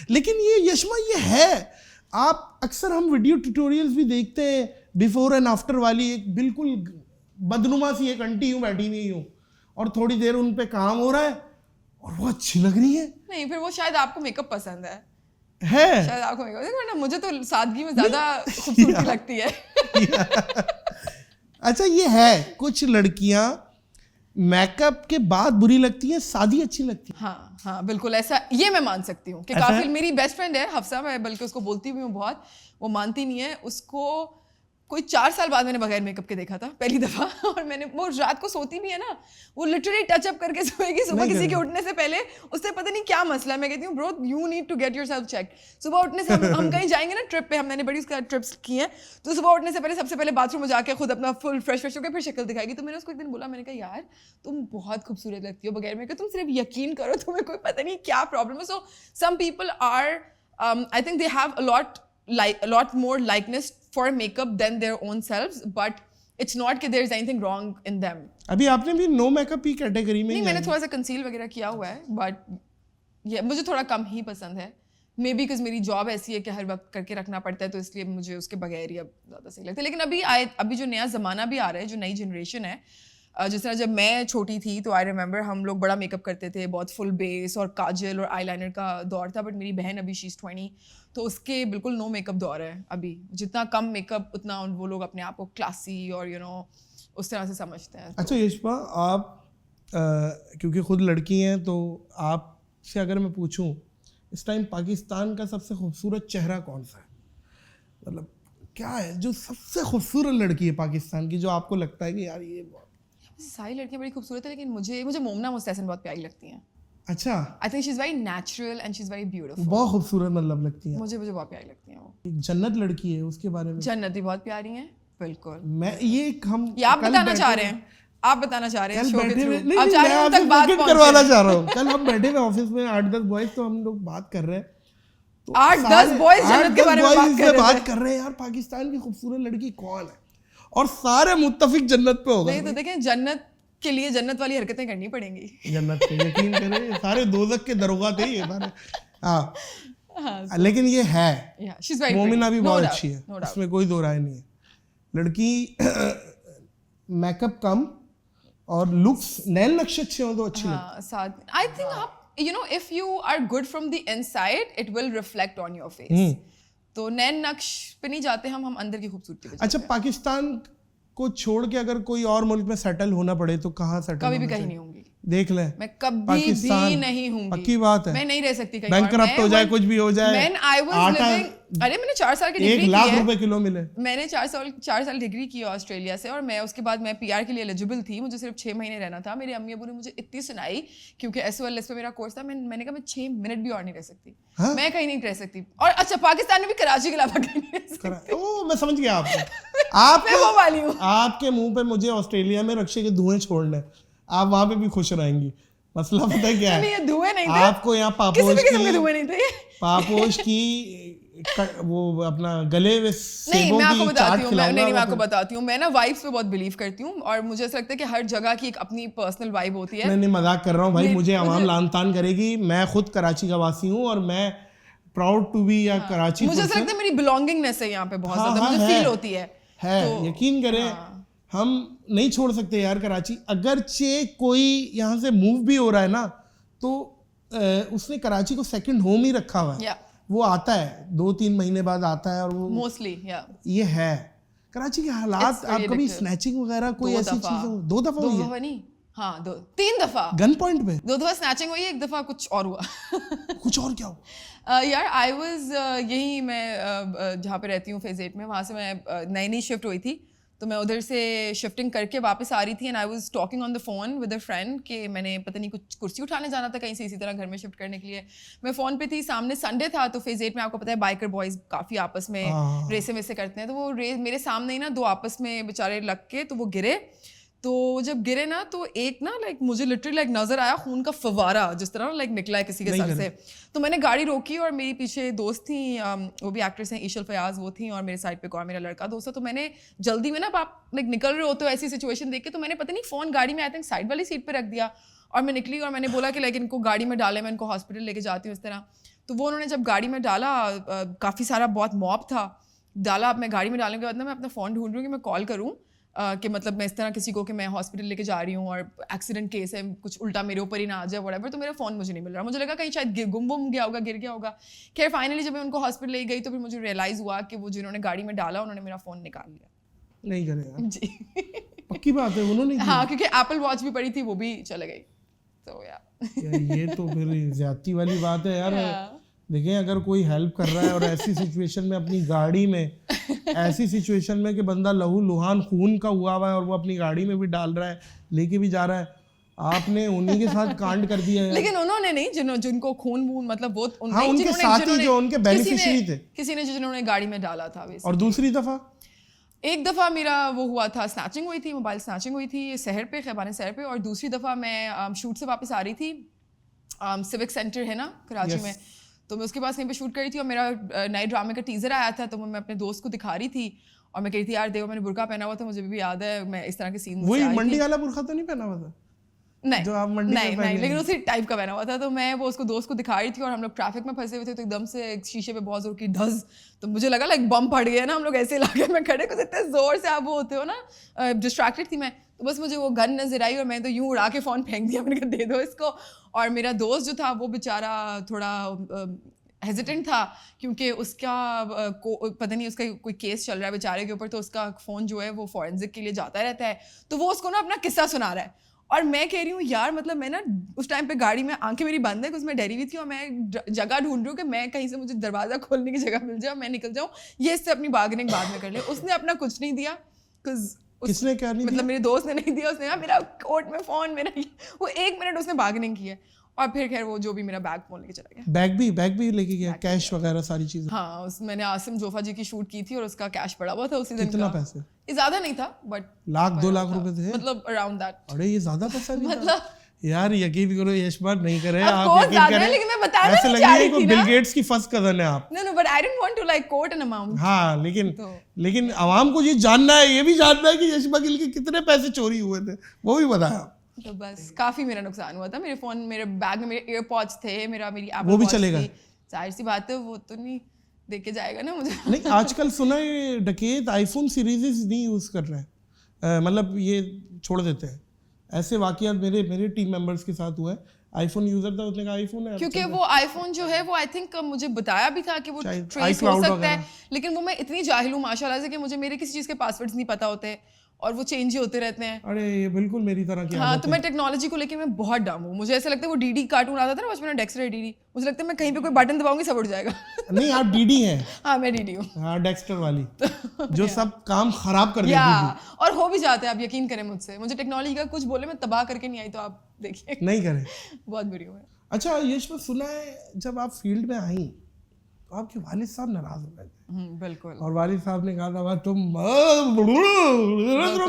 لیکن یہ یشما یہ ہے, آپ اکثر ہم ویڈیو ٹیوٹوریلز بھی دیکھتے ہیں بیفور اینڈ آفٹر والی, ایک بالکل بدنما سی ایک انٹی یوں بیٹھی ہوئی ہوں اور تھوڑی دیر ان پہ کام ہو رہا ہے اور وہ اچھی لگ رہی ہے. نہیں پھر وہ شاید آپ کو میک اپ پسند ہے شاید آپ کو میک اپ, مجھے تو سادگی میں زیادہ خوبصورتی لگتی ہے. اچھا یہ ہے کچھ لڑکیاں میک اپ کے بعد بری لگتی ہیں, سادی اچھی لگتی ہے. ہاں بالکل ایسا, یہ میں مان سکتی ہوں کہ کافی میری بیسٹ فرینڈ ہے حفصہ, میں بلکہ اس کو بولتی بھی ہوں بہت, وہ مانتی نہیں ہے. اس کو کوئی 4 سال بعد میں نے بغیر میک اپ کے دیکھا تھا پہلی دفعہ, اور میں نے, وہ رات کو سوتی بھی ہے نا, وہ لٹرلی ٹچ اپ کر کے سوئے گی صبح کسی کے اٹھنے سے پہلے. اس سے پتہ نہیں کیا مسئلہ ہے, میں کہتی ہوں bro you need to get yourself check. صبح اٹھنے سے ہم کہیں جائیں گے نا ٹرپ پہ, میں نے بڑی اس کا ٹرپس کی ہیں, تو صبح اٹھنے سے پہلے سب سے پہلے باتھ روم میں جا کے خود اپنا فل فریش ہو کے پھر شکل دکھائے گی. تو میں نے اس کو ایک دن بولا, میں نے کہا یار تم بہت خوبصورت لگتی ہو بغیر میک اپ, تم صرف یقین کرو تمہیں کوئی پتہ نہیں کیا پرابلم ہے. So some people are I think they have a lot more likeness for makeup than their own selves, but it's not کہ there is anything wrong in them. ابھی آپ نے بھی نو میک اپ ہی category میں, نہیں میں نے تھوڑا سا کنسیل وغیرہ کیا ہوا ہے, بٹ یہ مجھے تھوڑا کم ہی پسند ہے. مے بی بیکاز میری جاب ایسی ہے کہ ہر وقت کر کے رکھنا پڑتا ہے, تو اس لیے مجھے اس کے بغیر ہی اب زیادہ صحیح لگتا ہے. لیکن ابھی جو نیا زمانہ بھی آ رہا ہے, جو نئی جنریشن ہے, جس طرح جب میں چھوٹی تھی تو آئی ریمبر ہم لوگ بڑا میک اپ کرتے تھے, بہت فل بیس اور کاجل اور آئی لائنر کا دور تھا. بٹ میری بہن ابھی شی از 20, تو اس کے بالکل نو میک اپ دور ہے ابھی. جتنا کم میک اپ اتنا وہ لوگ اپنے آپ کو کلاسی اور اس طرح سے سمجھتے ہیں. اچھا یشما, آپ کیونکہ خود لڑکی ہیں تو آپ سے اگر میں پوچھوں اس ٹائم پاکستان کا سب سے خوبصورت چہرہ کون سا ہے, مطلب کیا ہے جو سب سے خوبصورت لڑکی ہے پاکستان کی, جو آپ کو لگتا ہے کہ یار یہ ساری لڑکیاں بڑی خوبصورت ہیں, لیکن مجھے مومنہ مستحسن بہت پیاری لگتی ہیں. اچھا, I think she is very natural and she is very beautiful. بہت خوبصورت مطلب لگتی ہیں مجھے بہت پیاری لگتی ہیں. وہ ایک جنت لڑکی ہے, اس کے بارے میں. جنت بھی بہت پیاری ہیں بالکل. میں یہ ہم آپ بتانا چاہ رہے ہیں, آپ بتانا چاہ رہے ہیں شو کے تھرو, آپ چاہ رہے ہیں تک بات کروانا چاہ رہا ہوں. کل ہم بیٹھے ہوئے آفس میں 8-10 بوائز, تو ہم لوگ بات کر رہے ہیں, 8-10 بوائز جنت کے بارے میں بات کر رہے ہیں, یار پاکستان کی خوبصورت لڑکی کون ہے, اور سارے متفق جنت پہ ہو گئے. نہیں تو دیکھیں جنت کے لیے جنت والی حرکتیں کرنی پڑیں گی. جنت پہ یقین کریں, سارے دوزخ کے دروغہ تھے یہ سارے. ہاں لیکن یہ ہے, مومنہ بھی بہت اچھی ہے, اس میں کوئی دو رائے نہیں ہے. لڑکی میک اپ کم اور لکس نیل نقش اچھے ہوں تو اچھی لگتی ہے. آئی تھنک آپ if you are good from the inside it will reflect on your face. تو نیل نقش پہ نہیں جاتے ہم اندر کی خوبصورتی پہ. اچھا پاکستان کو چھوڑ کے اگر کوئی اور ملک میں سیٹل ہونا پڑے تو کہاں سیٹل؟ کبھی بھی کہیں نہیں ہوں گی. دیکھ لیں, میں کبھی بھی نہیں ہوں گی. پکی بات ہے, میں نہیں رہ سکتی کہیں. بینک کرپٹ ہو جائے, کچھ بھی ہو جائے. ارے میں نے 4 سال کی ڈگری کی ہے, 1 لاکھ روپے کلو ملے. میں نے 4 سال ڈگری کی آسٹریلیا سے, اور میں اس کے بعد میں پی آر کے لیے ایلیجیبل تھی. مجھے صرف 6 مہینے رہنا تھا. میرے امی ابو نے مجھے اتنی سنائی, کیونکہ ایس او ایل ایس پہ میرا کورس تھا. میں نے کہا میں 6 منٹ بھی اور نہیں رہ سکتی, میں کہیں نہیں رہ سکتی. اور اچھا پاکستان میں بھی کراچی کے علاوہ کہیں نہیں رہ سکتی. میں سمجھ گیا آپ میں وہ والی ہوں. آپ کے منہ پہ مجھے آسٹریلیا میں رکشے کے دھوئیں چھوڑنے, آپ وہاں پہ بھی خوش رہیں گی. مسئلہ پتہ کیا ہے, آپ کو یہاں پاپوش کی وہ اپنا گلے میں سیبوں کی چاٹ کھلاؤں گا. نہیں میں آپ کو بتاتی ہوں, میں نا وائبس پہ بہت بلیو کرتی ہوں, اور مجھے ایسا لگتا ہے کہ ہر جگہ کی ایک اپنی پرسنل وائب ہوتی ہے. نہیں مذاق کر رہا ہوں بھائی, مجھے عوام لان تان کرے گی. میں خود کراچی کا واسی ہوں, اور میں پراؤڈ ٹو بی یا کراچی. مجھے ایسا لگتا ہے میری بلونگنگنیس ہے یہاں پہ بہت زیادہ, مجھے فیل ہوتی ہے. یقین کریں ہم نہیں چھوڑ سکتے یار کراچی. اگرچہ کوئی یہاں سے موو بھی ہو رہا ہے نا, تو اس نے کراچی کو سیکنڈ ہوم ہی رکھا ہوا ہے. وہ آتا ہے 2-3 مہینے بعد آتا ہے اور وہ موسٹلی یہ ہے کراچی کے حالات. آپ کبھی سنیچنگ وغیرہ کوئی ایسی چیز 2 دفعہ ہوئی ہے؟ نہیں ہاں 3 دفعہ گن پوائنٹ پہ 2 دفعہ سنیچنگ ہوئی, ایک دفعہ کچھ اور ہوا. کچھ اور کیا ہوا یار آئی واز یہی میں جہاں پہ رہتی ہوں فیز 8 میں, وہاں سے میں نئی شفٹ ہوئی تھی تو میں ادھر سے شفٹنگ کر کے واپس آ رہی تھی and I was talking on the phone with a friend کہ میں نے پتہ نہیں کچھ کرسی اٹھانے جانا تھا کہیں سے اسی طرح گھر میں شفٹ کرنے کے لیے. میں فون پہ تھی, سامنے سنڈے تھا تو فیز 8 میں آپ کو پتہ ہے بائکر بوائز کافی آپس میں ریسے ویسے کرتے ہیں, تو وہ میرے سامنے ہی نا 2 آپس میں بیچارے لگ کے تو وہ گرے. تو جب گرے نا تو ایک نا لائک مجھے لٹرلی لائک نظر آیا خون کا فوارہ جس طرح لائک نکلا ہے کسی کے سر سے. تو میں نے گاڑی روکی اور میری پیچھے دوست تھیں, وہ بھی ایکٹریس ہیں ایشل فیاض, وہ تھیں, اور میرے سائڈ پہ میرا لڑکا دوست تھا. تو میں نے جلدی میں نا آپ لائک نکل رہے ہوتے ہو ایسی سچویشن دیکھ کے, تو میں نے پتہ نہیں فون گاڑی میں آئی تھنک سائڈ والی سیٹ پہ رکھ دیا اور میں نکلی اور میں نے بولا کہ لائک ان کو گاڑی میں ڈالے, میں ان کو ہاسپٹل لے کے جاتی ہوں اس طرح. تو وہ انہوں نے جب گاڑی میں ڈالا, کافی سارا بہت موب تھا, ڈالا. اب میں گاڑی میں ڈالنے کے بعد نا میں اپنا فون ڈھونڈ رہی ہوں کہ میں کال کروں کہ مطلب میں اس طرح کسی کو کہ میں ہاسپٹل لے کے جا رہی ہوں اور ایکسیڈنٹ کیس ہے, کچھ الٹا میرے اوپر ہی نہ آ جائے وٹ ایور. تو میرا فون مجھے نہیں مل رہا, مجھے لگا کہیں شاید گم گیا ہوگا, گر گیا ہوگا. خیر فائنلی جب میں ان کو ہاسپٹل لے گئی تو پھر مجھے ریئلائز ہوا کہ وہ جنہوں نے گاڑی میں ڈالا انہوں نے میرا فون نکال لیا. نہیں کرے جی پکی بات ہے انہوں نے, ہاں کیونکہ ایپل واچ بھی پڑی تھی وہ بھی چلے گئی. تو یہ تو پھر زیادتی والی بات ہے یار. دیکھیں اگر کوئی ہیلپ کر رہا ہے اور ایسی سچویشن میں اپنی گاڑی میں ایسی سچویشن میں کہ بندہ لہو لہان خون کا ہوا ہوا ہے اور وہ اپنی گاڑی میں بھی ڈال رہا ہے, لے کے بھی جا رہا ہے, آپ نے انہی کے ساتھ کانڈ کر دیا ہے. لیکن انہوں نے نہیں جن کو خون وون مطلب وہ ان کے ساتھی جو ان کے بینیفیشری تھے, کسی نے جنہوں نے گاڑی میں ڈالا تھا. اور دوسری دفعہ ایک دفعہ میرا وہ ہوا تھا, سنیچنگ ہوئی تھی, موبائل سنیچنگ ہوئی تھی سحر پہ, خیبان سحر پہ. اور دوسری دفعہ میں شوٹ سے واپس آ رہی تھی, سیوک سینٹر ہے نا کراچی میں, تو میں اس کے پاس کہیں پہ شوٹ کری تھی اور میرا نئے ڈرامے کا ٹیزر آیا تھا. تو میں اپنے دوست کو دکھا رہی تھی اور میں کہہ رہی تھی یار دیکھو میں نے برقع پہنا ہوا تھا, مجھے بھی یاد ہے میں اس طرح کے سین وہی منڈی والا برقع تو نہیں پہنا ہوا تھا؟ نہیں لیکن اسی ٹائپ کا پہنا ہوا تھا. تو میں وہ اس کو دوست کو دکھا رہی تھی اور ہم لوگ ٹریفک میں پھنسے ہوئے تھے, تو ایک دم سے شیشے پہ بہت زور کی ڈھز, تو مجھے لگا لائک بم پھٹ گیا نا, ہم لوگ ایسے علاقے میں کھڑے کچھ اتنے زور سے آپ وہ ہوتے ہو نا, ڈسٹریکٹڈ تھی میں. تو بس مجھے وہ گن نظر آئی اور میں تو یوں اڑا کے فون پھینک دیا, میں نے کہا دے دو اس کو. اور میرا دوست جو تھا وہ بیچارہ تھوڑا ہیزیٹنٹ تھا کیونکہ اس کا پتہ نہیں اس کا کوئی کیس چل رہا ہے بیچارے کے اوپر, تو اس کا فون جو ہے وہ فورینزک کے لیے جاتا رہتا ہے. تو وہ اس کو نا اپنا قصہ سنا رہا ہے اور میں کہہ رہی ہوں یار مطلب میں نا اس ٹائم پہ گاڑی میں آنکھیں میری بند ہے کہ اس میں ڈری ہوئی تھی اور میں جگہ ڈھونڈ رہی ہوں کہ میں کہیں سے مجھے دروازہ کھولنے کی جگہ مل جائے اور میں نکل جاؤں, یہ اس سے اپنی بارگننگ بعد میں کر لے. اس نے اپنا کچھ نہیں دیا, کس نے کیا نہیں مطلب میرے دوست نے نہیں دیا, اس نے کہا میرا کوٹ میں فون میرا, وہ 1 منٹ اس نے بارگننگ کی ہے اور پھر خیر وہ جو بھی میرا بیگ فون لے کے چلا گیا. بیگ بھی لے کے گیا, کیش وغیرہ ساری چیزیں. ہاں میں نے عاصم جوفا جی کی شوٹ کی تھی اور اس کا کیش پڑا ہوا تھا اسی دن. کتنا پیسے؟ زیادہ نہیں تھا بٹ 1-2 لاکھ روپے تھے, مطلب اراؤنڈ دیٹ. ارے یہ زیادہ پیسہ نہیں مطلب یار, یقین کرو یشمار نہیں کرے آپ یقین کریں, لیکن میں بتانا ایسے نہیں لگ چاہ رہا ہے رہی کہ تھی بل نا. گیٹس کی فرسٹ کزن ہے آپ. No but I didn't want to like quote an amount. ہاں لیکن عوام کو یہ جاننا ہے, یہ بھی جاننا ہے کہ یشما گل کے کتنے پیسے چوری ہوئے تھے, وہ بھی بتایا. تو بس کافی میرا نقصان ہوا تھا. میرے فون, میرے بیگ میں میرے ایئر پوڈس تھے, میری ایپل وہ بھی چلے گا. ظاہر سی بات ہے وہ تو نہیں دے کے جائے گا نا مجھے. نہیں آج کل سنا ہے ڈکیت آئی فون سیریز نہیں یوز کر رہے ہیں, مطلب یہ چھوڑ دیتے ہیں. ایسے واقعات میرے ٹیم ممبرس کے ساتھ ہوئے ہیں. آئی فون یوزر تھا, اس نے کہا آئی فون ہے, کیونکہ وہ آئی فون جو ہے وہ آئی تھنک مجھے بتایا بھی تھا کہ وہ ٹریس ہو سکتا ہے, لیکن وہ میں اتنی جاہل ہوں ماشاء اللہ سے کہ مجھے میرے کسی چیز کے پاسورڈز نہیں پتا ہوتے اور وہ چینج ہی ہوتے رہتے ہیں. ارے یہ بالکل میری طرح کی. ہاں تو میں ٹیکنالوجی کو لے کے میں بہت ڈم ہوں. مجھے ایسا لگتا ہے وہ ڈی ڈی کارٹون آتا تھا نا بچپن میں, ڈیکسٹر ڈی ڈی, مجھے لگتا ہے میں کہیں پہ کوئی بٹن دباؤں گی سب اٹھ جائے گا. نہیں آپ ڈی ڈی ہیں. ہاں میں ڈی ڈی ہوں. ہاں ڈیکسٹر والی جو سب کام خراب کر دیتی تھی, اور ہو بھی جاتا ہے. آپ یقین کریں مجھ سے, مجھے ٹیکنالوجی کا کچھ بولے میں تباہ کر کے نہیں آئی, تو آپ دیکھیے نہیں کریں, بہت بری ہوں. اچھا یشما سنا ہے جب آپ فیلڈ میں آئیں تو آپ کے والد صاحب ناراض ہو گئے تھے. بالکل. اور والد صاحب نے کہا تھا تم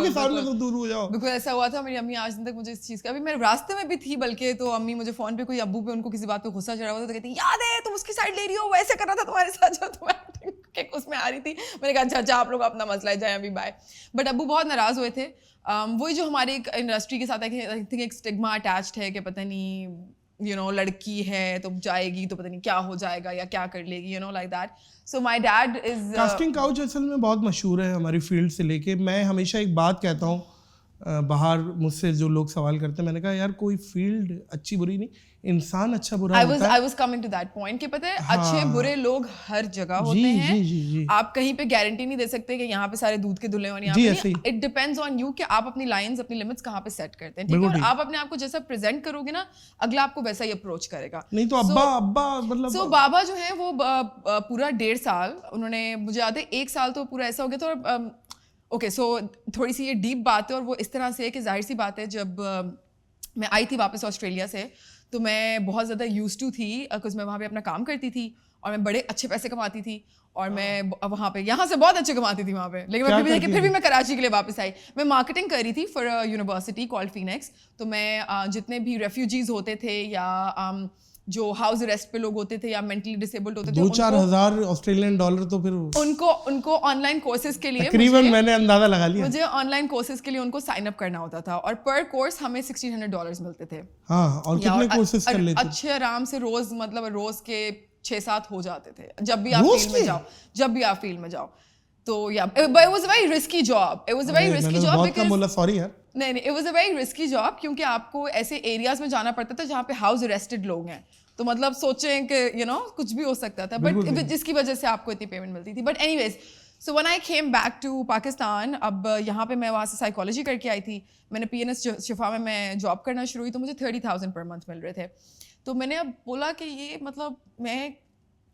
کے سامنے تو دور ہو جاؤ. بالکل ایسا ہوا تھا. میری امی آج دن تک مجھے اس چیز کا, ابھی میں راستے میں بھی تھی بلکہ, تو امی مجھے فون پہ کوئی ابو پہ ان کو کسی بات پہ غصہ چڑھا ہوا تھا, تو کہتی یاد ہے تم اس کی سائڈ لے رہی ہو, وہ ایسے کر رہا تھا تمہارے ساتھ جو تم اس میں آ رہی تھی. میں نے کہا اچھا اچھا آپ لوگ اپنا مسئلہ ہے, جائیں ابھی بائے. بٹ ابو بہت ناراض ہوئے تھے. وہی جو ہمارے ایک انڈسٹری کے ساتھ ایک اسٹگما اٹیچڈ ہے کہ پتہ نہیں لڑکی ہے تو جائے گی تو پتہ نہیں کیا ہو جائے گا یا کیا کر لے گی, like that. So my dad is, casting couch اصل میں بہت مشہور ہے ہماری فیلڈ سے لے کے. میں ہمیشہ ایک بات کہتا ہوں, باہر مجھ سے جو لوگ سوال کرتے ہیں, میں نے کہا یار کوئی فیلڈ اچھی بری نہیں, انسان اچھا برا ہوتا ہے. I was coming to that point کہ پتہ ہے اچھے برے لوگ ہر جگہ ہوتے ہیں. آپ کہیں پہ گارنٹی نہیں دے سکتے کہ یہاں پہ سارے دودھ کے دھلے ہونے. اٹ ڈپینڈز آن یو کہ آپ اپنی لائنز اپنی لمٹس کہاں پہ سیٹ کرتے ہیں, ٹھیک ہے, اور آپ اپنے آپ کو جیسا پریزنٹ کرو گے نا اگلا آپ کو ویسا ہی اپروچ کرے گا. نہیں تو ابا مطلب سو بابا جو ہے وہ پورا 1.5 سال انہوں نے, مجھے یاد ہے 1 سال تو پورا ایسا ہو گیا تھا. اوکے سو تھوڑی سی یہ ڈیپ بات ہے اور وہ اس طرح سے ہے کہ ظاہر سی بات ہے جب میں آئی تھی واپس آسٹریلیا سے تو میں بہت زیادہ یوز ٹو تھی بیکاز میں وہاں پہ اپنا کام کرتی تھی اور میں بڑے اچھے پیسے کماتی تھی اور میں وہاں پہ یہاں سے بہت اچھے کماتی تھی وہاں پہ, لیکن پھر بھی میں کراچی کے لیے واپس آئی. میں مارکیٹنگ کر رہی تھی فار یونیورسٹی کالڈ فینکس. تو میں جتنے بھی ریفیوجیز ہوتے تھے یا جو ہاؤس اریسٹ پہ لوگ ہوتے تھے یا مینٹلی ڈسیبلڈ ہوتے تھے, 2-4 ہزار آسٹریلین ڈالر تو پھر ان کو آن لائن کورسز کے لیے تقریباً میں نے اندازہ لگا لیا, مجھے آن لائن کورسز کے لیے ان کو سائن اپ کرنا ہوتا تھا اور پر کورس ہمیں $1,600 ملتے تھے. ہاں, اور کتنے کورسز کر لیتے اچھے آرام سے روز مطلب روز کے 6-7 ہو جاتے تھے جب بھی آپ فیلڈ میں جاؤ. تو یا it was a very risky job. نہیں, it was a very risky job کیونکہ آپ کو ایسے ایریاز میں جانا پڑتا تھا جہاں پہ ہاؤس اریسٹڈ لوگ ہیں. تو مطلب سوچیں کہ کچھ بھی ہو سکتا تھا, بٹ جس کی وجہ سے آپ کو اتنی پیمنٹ ملتی تھی. But anyways so when I came back to Pakistan, اب یہاں پہ میں وہاں سے سائیکالوجی کر کے آئی تھی. میں نے PNS شفا میں جاب کرنا شروع ہوئی تو مجھے 30,000 پر منتھ مل رہے تھے. تو میں نے اب بولا کہ یہ مطلب میں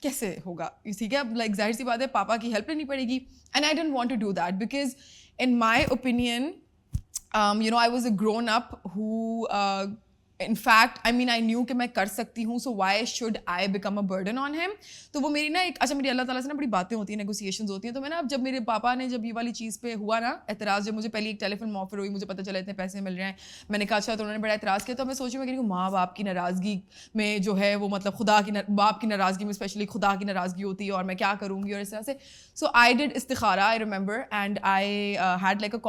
کیسے ہوگا, ٹھیک ہے, اب لائک ظاہر سی بات ہے پاپا کی ہیلپ لینی پڑے گی. And I don't want to do that because in my opinion I was a grown up who in fact I mean I knew کہ میں کر سکتی ہوں, so why should I become a burden on him. تو وہ میری نا ایک میری اللہ تعالیٰ سے نا بڑی باتیں ہوتی ہیں, نیگوسیشنز ہوتی ہیں. تو میں نا اب جب میرے پاپا نے جب یہ والی چیز پہ ہوا نا اعتراض, جب مجھے پہلی ایک ٹیلی فلم آفر ہوئی, مجھے پتہ چلا اتنے پیسے مل رہے ہیں, میں نے کہا اچھا, تو انہوں نے بڑا اعتراض کیا. تو میں سوچی میں کہ ماں باپ کی ناراضگی میں جو ہے وہ مطلب باپ کی ناراضگی میں اسپیشلی خدا کی ناراضگی ہوتی ہے اور میں کیا کروں گی اور اس طرح سے. So I did استخارہ, I remember, and I had like a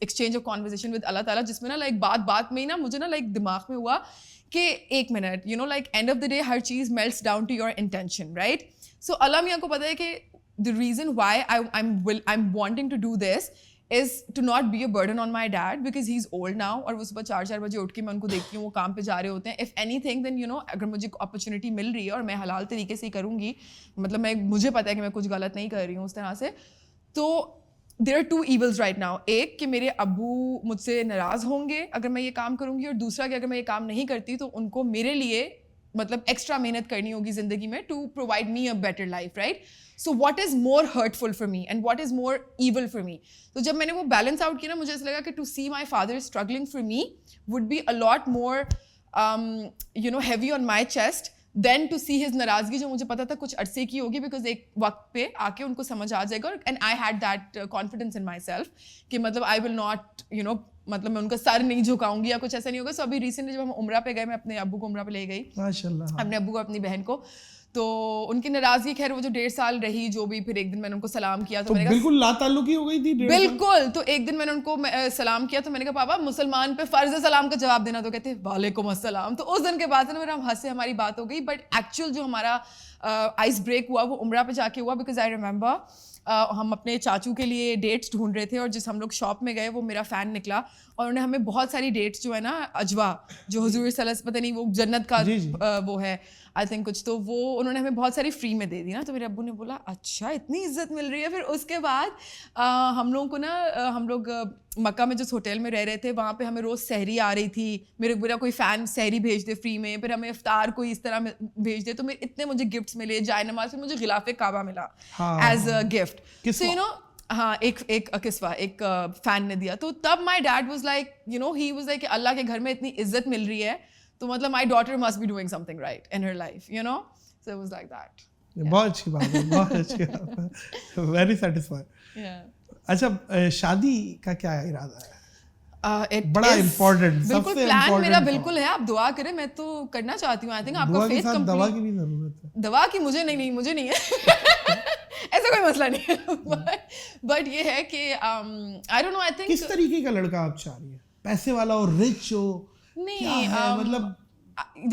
exchange of conversation with اللہ تعالیٰ, جس میں نا لائک بات میں ہی نا مجھے نا لائک دماغ میں ہوا کہ ایک minute like end of the day ہر چیز melts down to your intention, right? So اللہ میاں کو پتہ ہے کہ the reason why I'm wanting to do this is to not be a burden on my dad because he's old now, اور وہ صبح 4 بجے اٹھ کے میں ان کو دیکھتی ہوں وہ کام پہ جا رہے ہوتے ہیں. if anything then اگر مجھے اپرچونیٹی مل رہی ہے اور میں حلال طریقے سے ہی کروں گی, مطلب مجھے پتہ ہے کہ میں کچھ غلط نہیں کر رہی ہوں اس طرح سے, تو there are 2 evils right now. ایک کہ میرے ابو مجھ سے ناراض ہوں گے اگر میں یہ کام کروں گی, اور دوسرا کہ اگر میں یہ کام نہیں کرتی تو ان کو میرے لیے مطلب ایکسٹرا محنت کرنی ہوگی زندگی میں to provide me a better life, right? So what is more hurtful for me and what is more evil for me? تو جب میں نے وہ بیلنس آؤٹ کیا نا, مجھے ایسا لگا کہ to see my father struggling for me would be a lot more heavy on my chest then to see his ناراضگی جو مجھے پتا تھا کچھ عرصے کی ہوگی, because ایک وقت پہ آ کے ان کو سمجھ آ جائے گا. and I had that confidence in myself کہ مطلب I will not مطلب میں ان کا سر نہیں جھکاؤں گی یا کچھ ایسا نہیں ہوگا. سو ابھی ریسنٹلی جب ہم عمرہ پہ گئے, میں اپنے ابو کو عمرہ پہ لے گئی, ماشاءاللہ, اپنے ابو کو اپنی بہن کو, تو ان کی ناراضگی خیر وہ جو 1.5 سال رہی جو بھی, پھر ایک دن میں نے ان کو سلام کیا تو میں نے کہا بالکل لا تعلقی ہو گئی تھی بالکل. تو ایک دن میں نے ان کو سلام کیا تو میں نے کہا پاپا مسلمان پہ فرض ہے سلام کا جواب دینا, تو کہتے ہیں وعلیکم السلام. تو اس دن کے بعد نا ہم ہنسے, ہماری بات ہو گئی. بٹ ایکچوئل جو ہمارا آئس بریک ہوا وہ عمرہ پہ جا کے ہوا, بیکاز آئی ریممبر ہم اپنے چاچو کے لیے ڈیٹس ڈھونڈ رہے تھے اور جس ہم لوگ شاپ میں گئے وہ میرا فین نکلا اور انہوں نے ہمیں بہت ساری ڈیٹس جو ہے نا اجوا جو حضور صلی اللہ علیہ وسلم پتہ نہیں وہ جنت کا وہ ہے آئی تھنک کچھ, تو وہ انہوں نے ہمیں بہت ساری فری میں دے دی نا. تو میرے ابو نے بولا اچھا اتنی عزت مل رہی ہے. پھر اس کے بعد ہم لوگوں کو نا ہم لوگ مکہ میں جس ہوٹل میں رہ رہے تھے وہاں پہ ہمیں روز سحری آ رہی تھی, میرا کوئی فین سحری بھیج دے فری میں, پھر ہمیں افطار کوئی اس طرح بھیج دے. تو میرے اتنے مجھے گفٹس ملے, جائے نماز سے مجھے غلاف کعبہ ملا ایز اے گفٹ. سو ہاں ایک کسوہ ایک فین نے دیا. تو تب my dad was like he was like کہ اللہ کے گھر میں اتنی عزت مل رہی ہے تو مطلب my daughter must be doing something right in her life, so it was like that. بہت اچھی بات ہے, بہت اچھی بات ہے, ویری سیٹسفائی. اچھا شادی کا کیا ارادہ ہے؟ بڑا امپورٹنٹ, بالکل پلان میرا بالکل ہے, آپ دعا کریں, میں تو کرنا چاہتی ہوں. آئی تھنک آپ کا فیتھ کمپلیٹ. دوا کی بھی ضرورت ہے. دوا کی مجھے نہیں ہے ایسا کوئی مسئلہ نہیں ہے. بٹ یہ ہے کہ آئی ڈونٹ نو, آئی تھنک کس طریقے کا لڑکا آپ چاہ رہی ہیں, پیسے والا اور رچ ہو, نہیں مطلب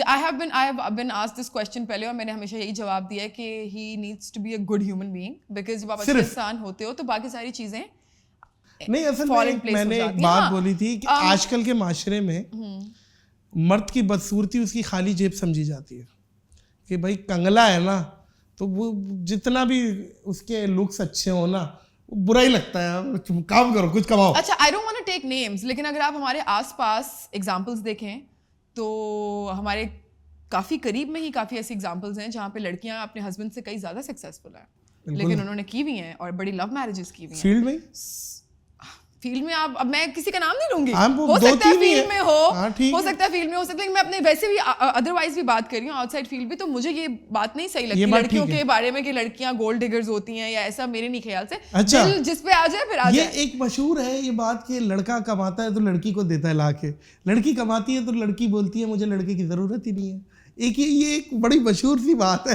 I have been asked this question پہلے اور میں نے ہمیشہ یہی جواب دیا ہے کہ he needs to be a good human being, because جب آپ اچھے انسان ہوتے ہو تو باقی ساری چیزیں نہیں اصل fall in place میں نے ہو ایک جاتی ہے. بات ہاں. بولی تھی کہ آج کل کے معاشرے میں مرد کی بدصورتی اس کی خالی جیب سمجھی جاتی ہے کہ بھائی کنگلا ہے نا تو وہ جتنا بھی اس کے لکس اچھے ہو نا برا ہی لگتا ہے, کام کرو کچھ کماؤ. اچھا I don't want to take names, لیکن اگر آپ ہمارے آس پاس ایگزامپلس دیکھیں تو ہمارے کافی قریب میں ہی کافی ایسی ایگزامپلس ہیں جہاں پہ لڑکیاں اپنے ہسبینڈ سے کئی زیادہ سکسیزفل ہیں, لیکن انہوں نے کی ہوئی ہیں اور بڑی لو میرجز کی ہوئی ہیں. فیلڈ میں فیلڈ میں آپ, اب میں کسی کا نام نہیں لوں گی, وہ ہو دو سکتا ہے تین ہی فیلڈ ہیں. میں ہو سکتا ہے فیلڈ میں ہو سکتا ہے, لیکن میں اپنے ویسے بھی ادروائز بھی بات کر رہی ہوں آؤٹ سائڈ فیلڈ بھی, تو مجھے یہ بات نہیں صحیح لگتی لڑکیوں کے بارے میں کہ لڑکیاں گولڈ ڈگرز ہوتی ہیں یا ایسا, میرے نہیں خیال سے. دل جس پہ آ جائے پھر آ جائے. یہ ایک مشہور ہے یہ بات کہ لڑکا کماتا ہے تو لڑکی کو دیتا ہے لا کے, لڑکی کماتی ہے تو لڑکی بولتی ہے مجھے لڑکے کی ضرورت ہی نہیں ہے. یہ ایک بڑی مشہور سی بات ہے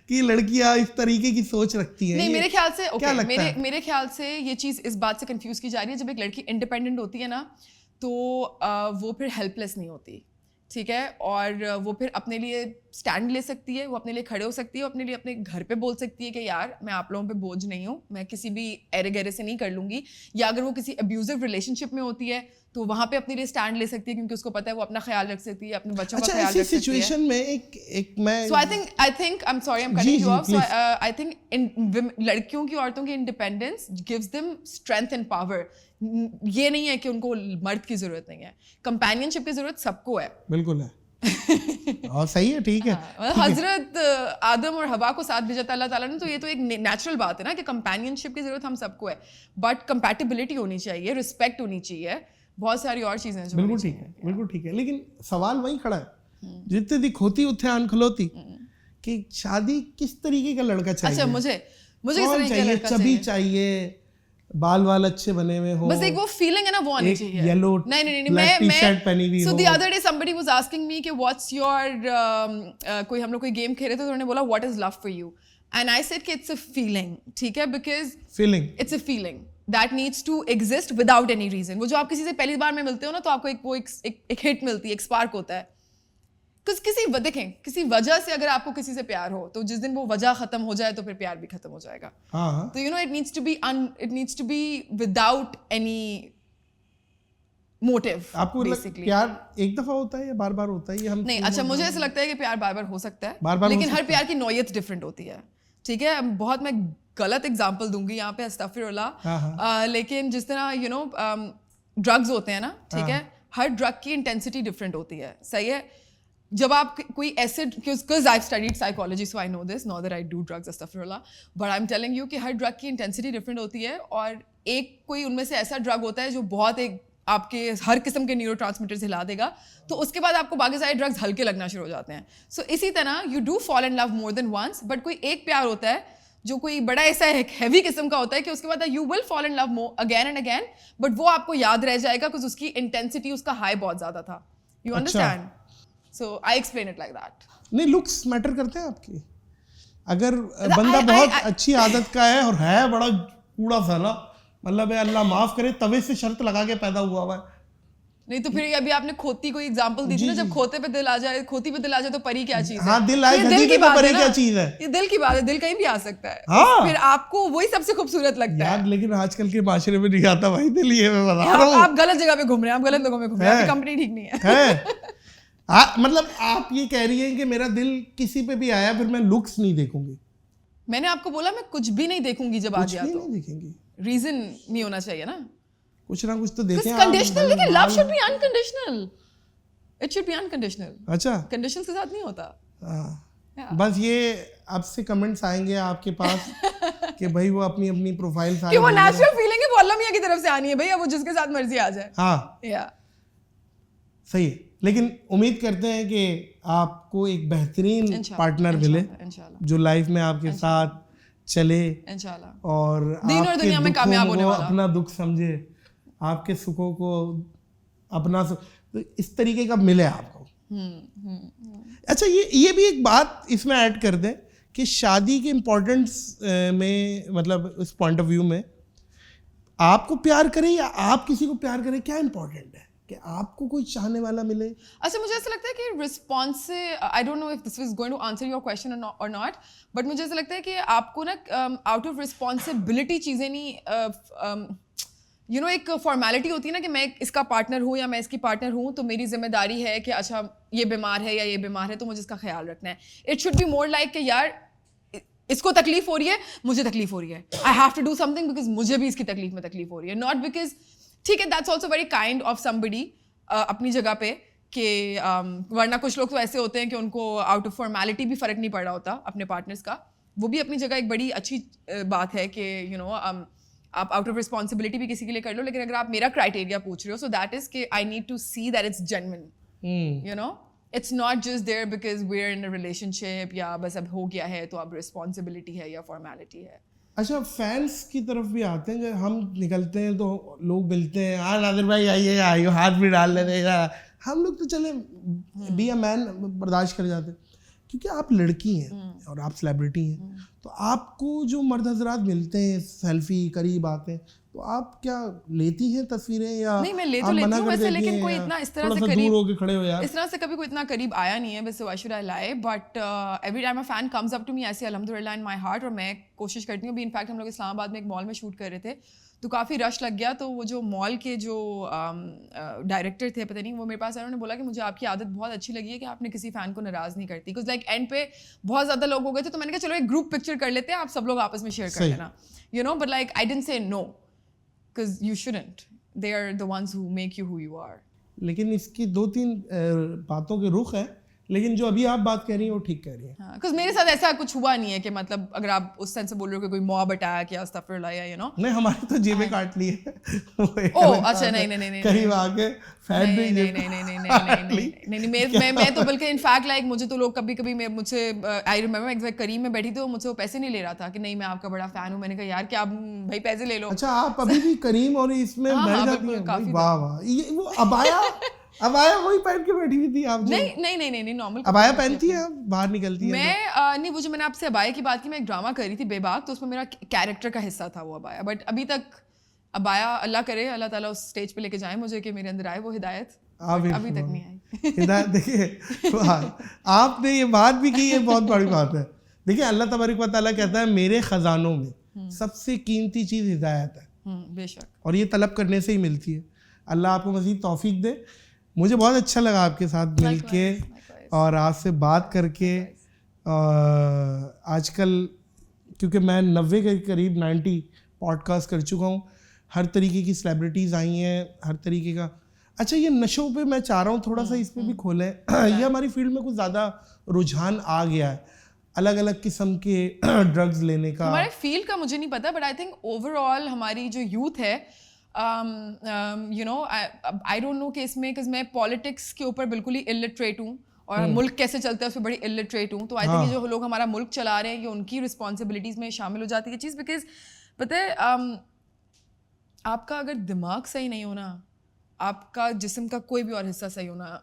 کہ لڑکیاں اس طریقے کی سوچ رکھتی ہیں. نہیں میرے خیال سے میرے خیال سے یہ چیز اس بات سے کنفیوز کی جا رہی ہے, جب ایک لڑکی انڈیپینڈنٹ ہوتی ہے نا تو وہ پھر ہیلپ لیس نہیں ہوتی, ٹھیک ہے, اور وہ پھر اپنے لیے اسٹینڈ لے سکتی ہے, وہ اپنے لیے کھڑے ہو سکتی ہے, اپنے لیے اپنے گھر پہ بول سکتی ہے کہ یار میں آپ لوگوں پہ بوجھ نہیں ہوں, میں کسی بھی ایرے گیرے سے نہیں کر لوں گی. یا اگر وہ کسی ابیوزو ریلیشن شپ میں ہوتی ہے تو وہاں پہ اپنے لیے اسٹینڈ لے سکتی ہے کیونکہ اس کو پتہ ہے وہ اپنا خیال رکھ سکتی ہے, اپنے بچوں کا خیال رکھ سکتی ہے. سچویشن میں ایک میں so I think I am sorry I am cutting you off, so I think لڑکیوں کی, عورتوں کی independence gives them strength and power. یہ نہیں ہے کہ ان کو مرد کی ضرورت نہیں ہے, کمپینین شپ کی ضرورت سب کو ہے. بالکل ہے, اور صحیح ہے, ٹھیک ہے. حضرت آدم اور حوا کو ساتھ بھیجا تھا اللہ تعالیٰ نے, تو یہ تو ایک نیچرل بات ہے نا کہ کمپینین شپ کی ضرورت ہم سب کو ہے, بٹ کمپیٹیبلٹی ہونی چاہیے, رسپیکٹ ہونی چاہیے, بہت ساری اور چیزیں ہیں جو بالکل ٹھیک ہے, بالکل ٹھیک ہے. لیکن سوال وہی کھڑا ہے, جتنے دی کھوتی اتنے آن کھلوتی, کہ شادی کس طریقے کا لڑکا چاہیے. اچھا مجھے کس طریقے کا لڑکا چبی چاہیے, بال وال اچھے بنے ہوئے ہو, بس ایک وہ فیلنگ ہے نا وہ آنی چاہیے. یلو نہیں ٹی شرٹ پہنی ہوئی ہو. So the other day somebody was asking me کہ what's your کوئی ہم لوگ کوئی گیم کھیل رہے تھے تو انہوں نے بولا what is love for you, and I said کہ it's a feeling, ٹھیک ہے, because it's a feeling that needs to exist without any reason. وہ جو آپ کسی سے پہلی بار میں ملتے ہو نا تو آپ کو ایک ہٹ ملتی ہے, ایک اسپارک ہوتا ہے. دیکھیں کسی وجہ سے اگر آپ کو کسی سے پیار ہو تو جس دن وہ وجہ ختم ہو جائے تو پھر پیار بھی ختم ہو جائے گا. تو you know it needs to be without any motive. آپ کو پیار ایک دفعہ ہوتا ہے یا بار بار ہوتا ہے یہ ہم نہیں. اچھا مجھے ایسا لگتا ہے کہ پیار بار بار ہو سکتا ہے, لیکن ہر پیار کی نوعیت ڈفرینٹ ہوتی ہے, ٹھیک ہے. بہت میں غلط اگزامپل دوں گی یہاں پہ, استغفر اللہ, لیکن جس طرح یو نو ڈرگز ہوتے ہیں نا, ٹھیک ہے, ہر ڈرگ کی انٹینسٹی ڈفرینٹ ہوتی ہے, صحیح ہے. جب آپ کوئی acid, because I've studied psychology so I know this, not that I do drugs astaghfirullah, but I'm telling you کہ ہر ڈرگ کی انٹینسٹی ڈفرینٹ ہوتی ہے, اور ایک کوئی ان میں سے ایسا ڈرگ ہوتا ہے جو بہت ایک آپ کے ہر قسم کے نیورو ٹرانسمیٹرز ہلا دے گا, تو اس کے بعد آپ کو باقی سارے ڈرگز ہلکے لگنا شروع ہو جاتے ہیں. سو اسی طرح you do fall in love more than once, but کوئی ایک پیار ہوتا ہے جو کوئی بڑا ایسا ہیوی قسم کا ہوتا ہے کہ اس کے بعد you will fall in love again and again, but وہ آپ کو یاد رہ جائے گا because اس کی انٹینسٹی, اس کا ہائی بہت زیادہ تھا. You understand? So I explain it like that. نہیں لکس میٹر کرتے ہیں آپ کی. اگر بندہ بہت اچھی عادت کا ہے اور ہے بڑا کوڑا سا نا, مطلب اللہ معاف کرے توے سے شرط لگا کے پیدا ہوا ہے, نہیں تو پھر ابھی آپ نے کھوتی کوئی ایگزامپل دی تھی نا, جب کھوتے پہ دل آ جائے, کھوتی پہ دل آ جائے تو پری کیا چیز ہے. ہاں دل آئے گدی پہ تو پری کیا چیز ہے. یہ دل کی بات ہے, دل کہیں بھی آ سکتا ہے, پھر آپ کو وہی سب سے خوبصورت لگتا ہے. لیکن آج کل کے معاشرے میں نہیں آتا بھائی دل, یہ میں بتا رہا ہوں. آپ غلط جگہ پہ گھوم رہے ہیں, آپ غلط لوگوں میں گھوم رہے ہیں, آپ کی کمپنی ٹھیک نہیں ہے. مطلب آپ یہ کہہ رہی ہیں کہ میرا دل کسی پہ بھی آیا پھر میں لکس نہیں دیکھوں گی. میں نے آپ کو بولا میں کچھ بھی نہیں دیکھوں گی, جب آ گیا تو دیکھیں گی, ریزن نہیں ہونا چاہیے نا, کچھ نہ کچھ تو دیکھیں. کنڈیشنل, لیکن love should be unconditional, it should be unconditional. اچھا کنڈیشنز کے ساتھ نہیں ہوتا. بس یہ اب سے کمنٹس آئیں گے آپ کے پاس کہ بھائی وہ اپنی اپنی پروفائل کہ وہ نیچرل فیلنگ ہے وہ اللہ میاں کی طرف سے آنی ہے, بھائی وہ جس کے ساتھ مرضی آ جائے. ہاں یا صحیح ہے, لیکن امید کرتے ہیں کہ آپ کو ایک بہترین پارٹنر ملے جو لائف میں آپ کے ساتھ چلے اور آپ کے دکھوں کو اپنا دکھ سمجھے, آپ کے سکھوں کو اپنا اس طریقے کا ملے آپ کو. اچھا یہ بھی ایک بات اس میں ایڈ کر دیں کہ شادی کے امپورٹنس میں, مطلب اس پوائنٹ آف ویو میں, آپ کو پیار کرے یا آپ کسی کو پیار کرے, کیا امپورٹنٹ ہے کہ آپ کو کوئی چاہنے والا ملے؟ اچھا مجھے ایسا لگتا ہے کہ رسپانس سے, I don't know if this is going to answer your question اور ناٹ, بٹ مجھے ایسا لگتا ہے کہ آپ کو نا آؤٹ آف رسپانسبلٹی چیزیں نہیں, یو نو ایک فارمیلٹی ہوتی ہے نا کہ میں اس کا پارٹنر ہوں یا میں اس کی پارٹنر ہوں, تو میری ذمہ داری ہے کہ اچھا یہ بیمار ہے یا یہ بیمار ہے تو مجھے اس کا خیال رکھنا ہے. It should be more like کہ یار اس کو تکلیف ہو رہی ہے, مجھے تکلیف ہو رہی ہے, I have to do something because مجھے بھی اس کی تکلیف میں تکلیف ہو رہی ہے, ناٹ بیکاز ٹھیک ہے that's also very kind of somebody اپنی جگہ پہ, کہ ورنہ کچھ لوگ تو ایسے ہوتے ہیں کہ ان کو آؤٹ آف فارمیلٹی بھی فرق نہیں پڑ رہا ہوتا اپنے پارٹنرس کا. وہ بھی اپنی جگہ ایک بڑی اچھی بات ہے کہ یو نو آپ آؤٹ آف رسپانسبلٹی بھی کسی کے لیے کر لو, لیکن اگر آپ میرا کرائٹیریا پوچھ رہے ہو, سو دیٹ از کہ I need to see that it's genuine, you know it's not just there because we are in a relationship یا بس اب ہو گیا ہے تو اب رسپانسبلٹی ہے یا فارمیلٹی ہے. اچھا فینس کی طرف بھی آتے ہیں, جب ہم نکلتے ہیں تو لوگ ملتے ہیں, ہاں نادر بھائی آئیے آئیے, ہاتھ بھی ڈال لیتے ہیں, ہم لوگ تو چلے بی اے مین برداشت کر جاتے ہیں, کیونکہ آپ لڑکی ہیں اور آپ سیلیبریٹی ہیں, تو آپ کو جو مرد حضرات ملتے ہیں سیلفی قریب آتے ہیں, تو آپ کیا لیتی ہیں تصویریں یا نہیں میں لے تو لیتی ہوں ویسے, لیکن کوئی اتنا اس طرح سے قریب ہو کے کھڑے ہو یار, اس طرح سے کبھی کوئی اتنا قریب آیا نہیں ہے, بس Y should I lie, but every time a fan comes up to me ایسے الحمد للہ ان مائی ہارٹ, اور میں کوشش کرتی ہوں. انفیکٹ ہم لوگ اسلام آباد میں ایک مال میں شوٹ کر رہے تھے تو کافی رش لگ گیا, تو وہ جو مال کے جو ڈائریکٹر تھے پتہ نہیں, وہ میرے پاس آئے, انہوں نے بولا کہ مجھے آپ کی عادت بہت اچھی لگی ہے کہ آپ نے کسی فین کو ناراض نہیں کرتی, بیکاز لائک اینڈ پہ بہت زیادہ لوگ ہو گئے تھے, تو میں نے کہا چلو ایک گروپ پکچر کر لیتے ہیں, آپ سب لوگ آپس میں شیئر کر لینا, you know, but like I didn't say no because you shouldn't. They are the ones who make you who you are. لیکن اس کی 2-3 باتوں کے رخ ہیں, لیکن جو ابھی آپ بات کہہ رہی ہیں وہ ٹھیک کہہ رہی ہیں. ہاں, because میرے ساتھ ایسا کچھ ہوا نہیں ہے کہ مطلب اگر آپ اس سینس سے بول رہے ہو کہ کوئی موب اٹیک یا استغفر اللہ یا یو نو, نہیں ہماری تو جیبیں کاٹ لی ہے. او اچھا نہیں قریب آ کے فیٹ بھی نہیں, میں تو بلکہ انفیکٹ لائک مجھے تو لوگ کبھی کبھی مجھ سے آئی ریمبر ایگزیکٹ کریم میں بیٹھی تھی, وہ مجھ سے وہ پیسے نہیں لے رہا تھا کہ نہیں میں آپ کا بڑا فین ہوں, میں نے کہا یار کیا آپ بھائی پیسے لے لو. اچھا آپ ابھی بھی کریم اور اس میں بیٹھ جاتی ہیں, واہ واہ, یہ وہ ابایا وہی پہن کے بیٹھی ہوئی تھی آپ؟ نہیں نارمل ابایا پہنتی ہیں باہر نکلتی ہیں؟ میں نہیں, وہ جو میں نے آپ سے ابایا کی بات کی, میں ایک ڈرامہ کر رہی تھی بے باک, تو اس میں میرا کیریکٹر کا حصہ تھا وہ ابایا, بٹ ابھی تک ابایا اللہ کرے اللہ تعالیٰ اس اسٹیج پہ لے کے جائیں مجھے کہ میرے اندر آئے وہ ہدایت, ابھی تک نہیں آئی ہدایت. دیکھیے آپ نے یہ بات بھی کی, یہ بہت بڑی بات ہے. دیکھیے اللہ تبارک و تعالیٰ کہتا ہے میرے خزانوں میں سب سے قیمتی چیز ہدایت ہے, بے شک, اور یہ طلب کرنے سے ہی ملتی ہے. اللہ آپ کو مزید توفیق دے. مجھے بہت اچھا لگا آپ کے ساتھ مل کے اور آپ سے بات کر کے. آج کل کیونکہ میں 90 کے قریب 90 پوڈ کاسٹ کر چکا ہوں, ہر طریقے کی سیلیبریٹیز آئی ہیں, ہر طریقے کا. اچھا یہ نشوں پہ میں چاہ رہا ہوں تھوڑا سا اس پہ بھی کھولیں. یہ ہماری فیلڈ میں کچھ زیادہ رجحان آ گیا ہے, الگ الگ قسم کے ڈرگز لینے کا. ہمارے فیلڈ کا مجھے نہیں پتا, but I think over all ہماری جو یوتھ ہے, یو نو آئی ڈونٹ نو کہ اس میں, میں پالیٹکس کے اوپر بالکل ہی الٹریٹ ہوں, اور ملک کیسے چلتا ہے اس پہ بڑی الٹریٹ ہوں, تو آئی تھنک جو لوگ ہمارا ملک چلا رہے ہیں یہ ان کی رسپانسبلٹیز میں شامل ہو جاتی ہے چیز, بیکاز پتہ ہے آپ کا اگر دماغ صحیح نہیں ہونا, آپ کا جسم کا کوئی بھی اور حصہ صحیح ہونا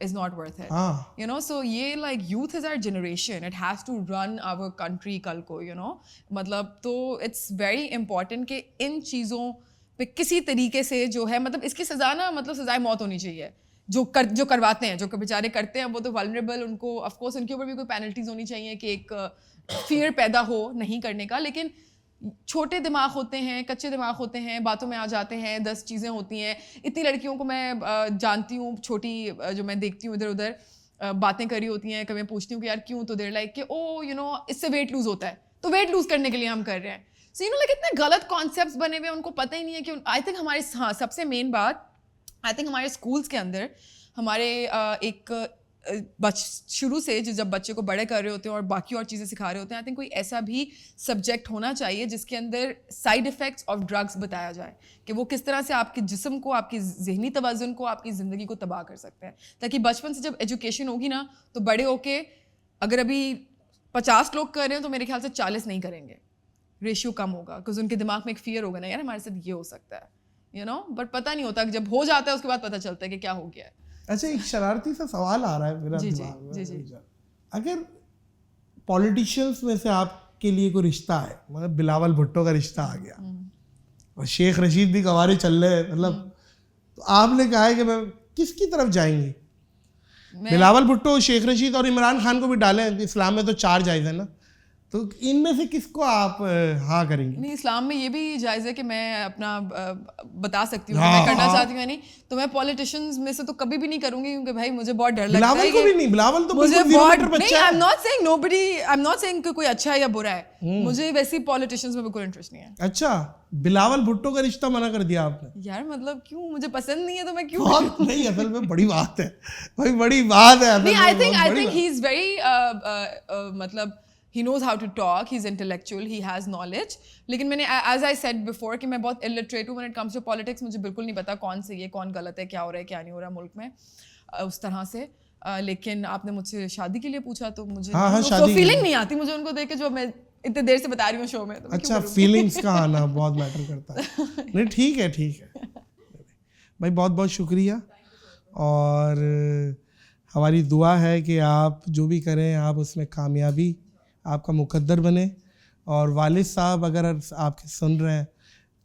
is not worth it, you know. So یہ like youth is our generation, it has to run our country کل کو, you know, مطلب تو it's very important کہ ان چیزوں پہ کسی طریقے سے جو ہے, مطلب اس کی سزا نا, مطلب سزائے موت ہونی چاہیے. جو کرواتے ہیں, جو بیچارے کرتے ہیں, وہ تو vulnerable, ان کو of course ان کے اوپر بھی کوئی پینلٹیز ہونی چاہیے کہ ایک فیئر پیدا ہو نہیں کرنے کا. لیکن چھوٹے دماغ ہوتے ہیں, کچے دماغ ہوتے ہیں, باتوں میں آ جاتے ہیں, 10 چیزیں ہوتی ہیں. اتنی لڑکیوں کو میں جانتی ہوں چھوٹی, جو میں دیکھتی ہوں ادھر ادھر باتیں کری ہوتی ہیں, کبھی میں پوچھتی ہوں کہ یار کیوں, تو دیر لائک کہ او یو نو اس سے ویٹ لوز ہوتا ہے, تو ویٹ لوز کرنے کے لیے ہم کر رہے ہیں. سو یو نو لائک اتنے غلط کانسیپٹس بنے ہوئے, ان کو پتہ ہی نہیں ہے کہ آئی تھنک ہمارے, ہاں سب سے مین بات آئی تھنک ہمارے اسکولس کے اندر ہمارے ایک شروع سے جب بچے کو بڑے کر رہے ہوتے ہیں اور باقی اور چیزیں سکھا رہے ہوتے ہیں, آئی تھنک کوئی ایسا بھی سبجیکٹ ہونا چاہیے جس کے اندر سائڈ افیکٹس آف ڈرگس بتایا جائے, کہ وہ کس طرح سے آپ کے جسم کو, آپ کی ذہنی توازن کو, آپ کی زندگی کو تباہ کر سکتے ہیں. تاکہ بچپن سے جب ایجوکیشن ہوگی نا, تو بڑے ہو کے اگر ابھی 50 لوگ کر رہے ہیں تو میرے خیال سے 40 نہیں کریں گے, ریشیو کم ہوگا, بیکاز ان کے دماغ میں ایک فیئر ہوگا نا, یار ہمارے ساتھ یہ ہو سکتا ہے, یو نو. بٹ پتہ نہیں ہوتا, جب ہو جاتا ہے اس کے بعد پتہ چلتا ہے کہ کیا ہو گیا ہے. اچھا ایک شرارتی سا سوال آ رہا ہے میرا دماغ میں, اگر پولیٹیشینس میں سے آپ کے لیے کوئی رشتہ ہے, مطلب بلاول بھٹو کا رشتہ آ گیا اور شیخ رشید بھی گوارے چل رہے ہیں, مطلب تو آپ نے کہا ہے کہ میں کس کی طرف جائیں گی؟ بلاول بھٹو, شیخ رشید اور عمران خان کو بھی ڈالیں, اسلام میں تو 4 جائز ہے نا, تو ان میں سے کس کو آپ ہاں کریں گے؟ نہیں, اسلام میں یہ بھی جائز ہے کہ میں اپنا بتا سکتی ہوں کہ میں کرنا چاہتی ہوں یا نہیں. تو میں پولیٹیشینز میں سے تو کبھی بھی نہیں کروں گی, کیونکہ بھائی مجھے بہت ڈر لگتا ہے. بلاول کو بھی نہیں, بلاول تو مجھے بالکل بہت نہیں. نہیں, I am not seeing nobody, I am not seeing کہ کوئی اچھا ہے یا برا ہے, مجھے ویسی پولیٹیشینز میں بالکل انٹرسٹ نہیں ہے. اچھا, بلاول بھٹو کا رشتہ منع کر دیا آپ نے؟ یار مطلب کیوں, مجھے پسند نہیں ہے تو میں کیوں. بہت نہیں, اصل میں بڑی بات ہے بھائی, بڑی بات ہے. نہیں, I think he is very مطلب he knows how to talk, he's intellectual, he has knowledge. لیکن میں نے as I said before کہ میں بہت illiterate ہوں when it comes to politics. مجھے بالکل نہیں پتا کون صحیح ہے کون غلط ہے, کیا ہو رہا ہے کیا نہیں ہو رہا ملک میں اس طرح سے. لیکن آپ نے مجھ سے شادی کے لیے پوچھا تو مجھے فیلنگ نہیں آتی مجھے ان کو دیکھ کے جو میں اتنے دیر سے بتا رہی ہوں شو میں. اچھا, فیلنگس کا آنا بہت میٹر کرتا ہے. نہیں ٹھیک ہے, ٹھیک ہے بھائی, بہت بہت شکریہ. اور ہماری دعا ہے کہ آپ جو بھی کریں آپ اس میں کامیابی آپ کا مقدر بنے. اور والد صاحب اگر آپ کے سن رہے ہیں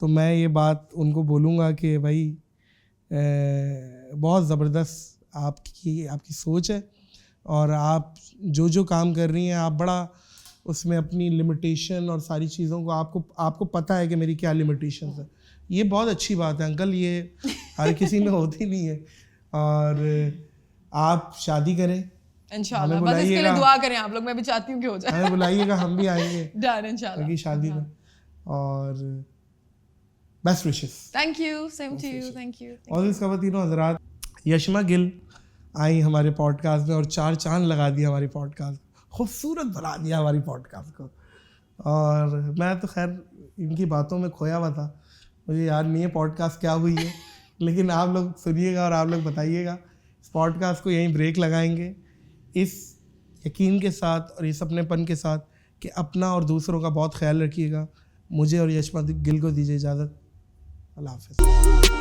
تو میں یہ بات ان کو بولوں گا کہ بھائی بہت زبردست آپ کی سوچ ہے, اور آپ جو کام کر رہی ہیں آپ بڑا اس میں اپنی لمیٹیشن اور ساری چیزوں کو آپ کو پتہ ہے کہ میری کیا لمیٹیشنز ہیں. یہ بہت اچھی بات ہے انکل, یہ ہر کسی میں ہوتی نہیں ہے. اور آپ شادی کریں انشاءاللہ, بس اس کے لیے دعا کریں آپ لوگ, میں بھی چاہتی ہوں کہ ہو جائے. ہمیں بلائیے گا, ہم بھی آئیں گے ڈن انشاءاللہ کی شادی میں. اور best wishes. Thank you, same to you, thank you. اور اس خواتین و حضرات, یشما گل آئی ہمارے پوڈ کاسٹ میں اور 4 چاند لگا دیا ہماری پوڈ کاسٹ, خوبصورت بنا دیا ہماری پوڈ کاسٹ کو. اور میں تو خیر ان کی باتوں میں کھویا ہوا تھا, مجھے یاد نہیں ہے پوڈ کاسٹ کیا ہوئی ہے, لیکن آپ لوگ سنیے گا اور آپ لوگ بتائیے گا. اس پوڈ کاسٹ کو یہیں بریک لگائیں گے اس یقین کے ساتھ اور اس اپنے پن کے ساتھ کہ اپنا اور دوسروں کا بہت خیال رکھیے گا. مجھے اور یشما گل کو دیجیے اجازت. اللہ حافظ.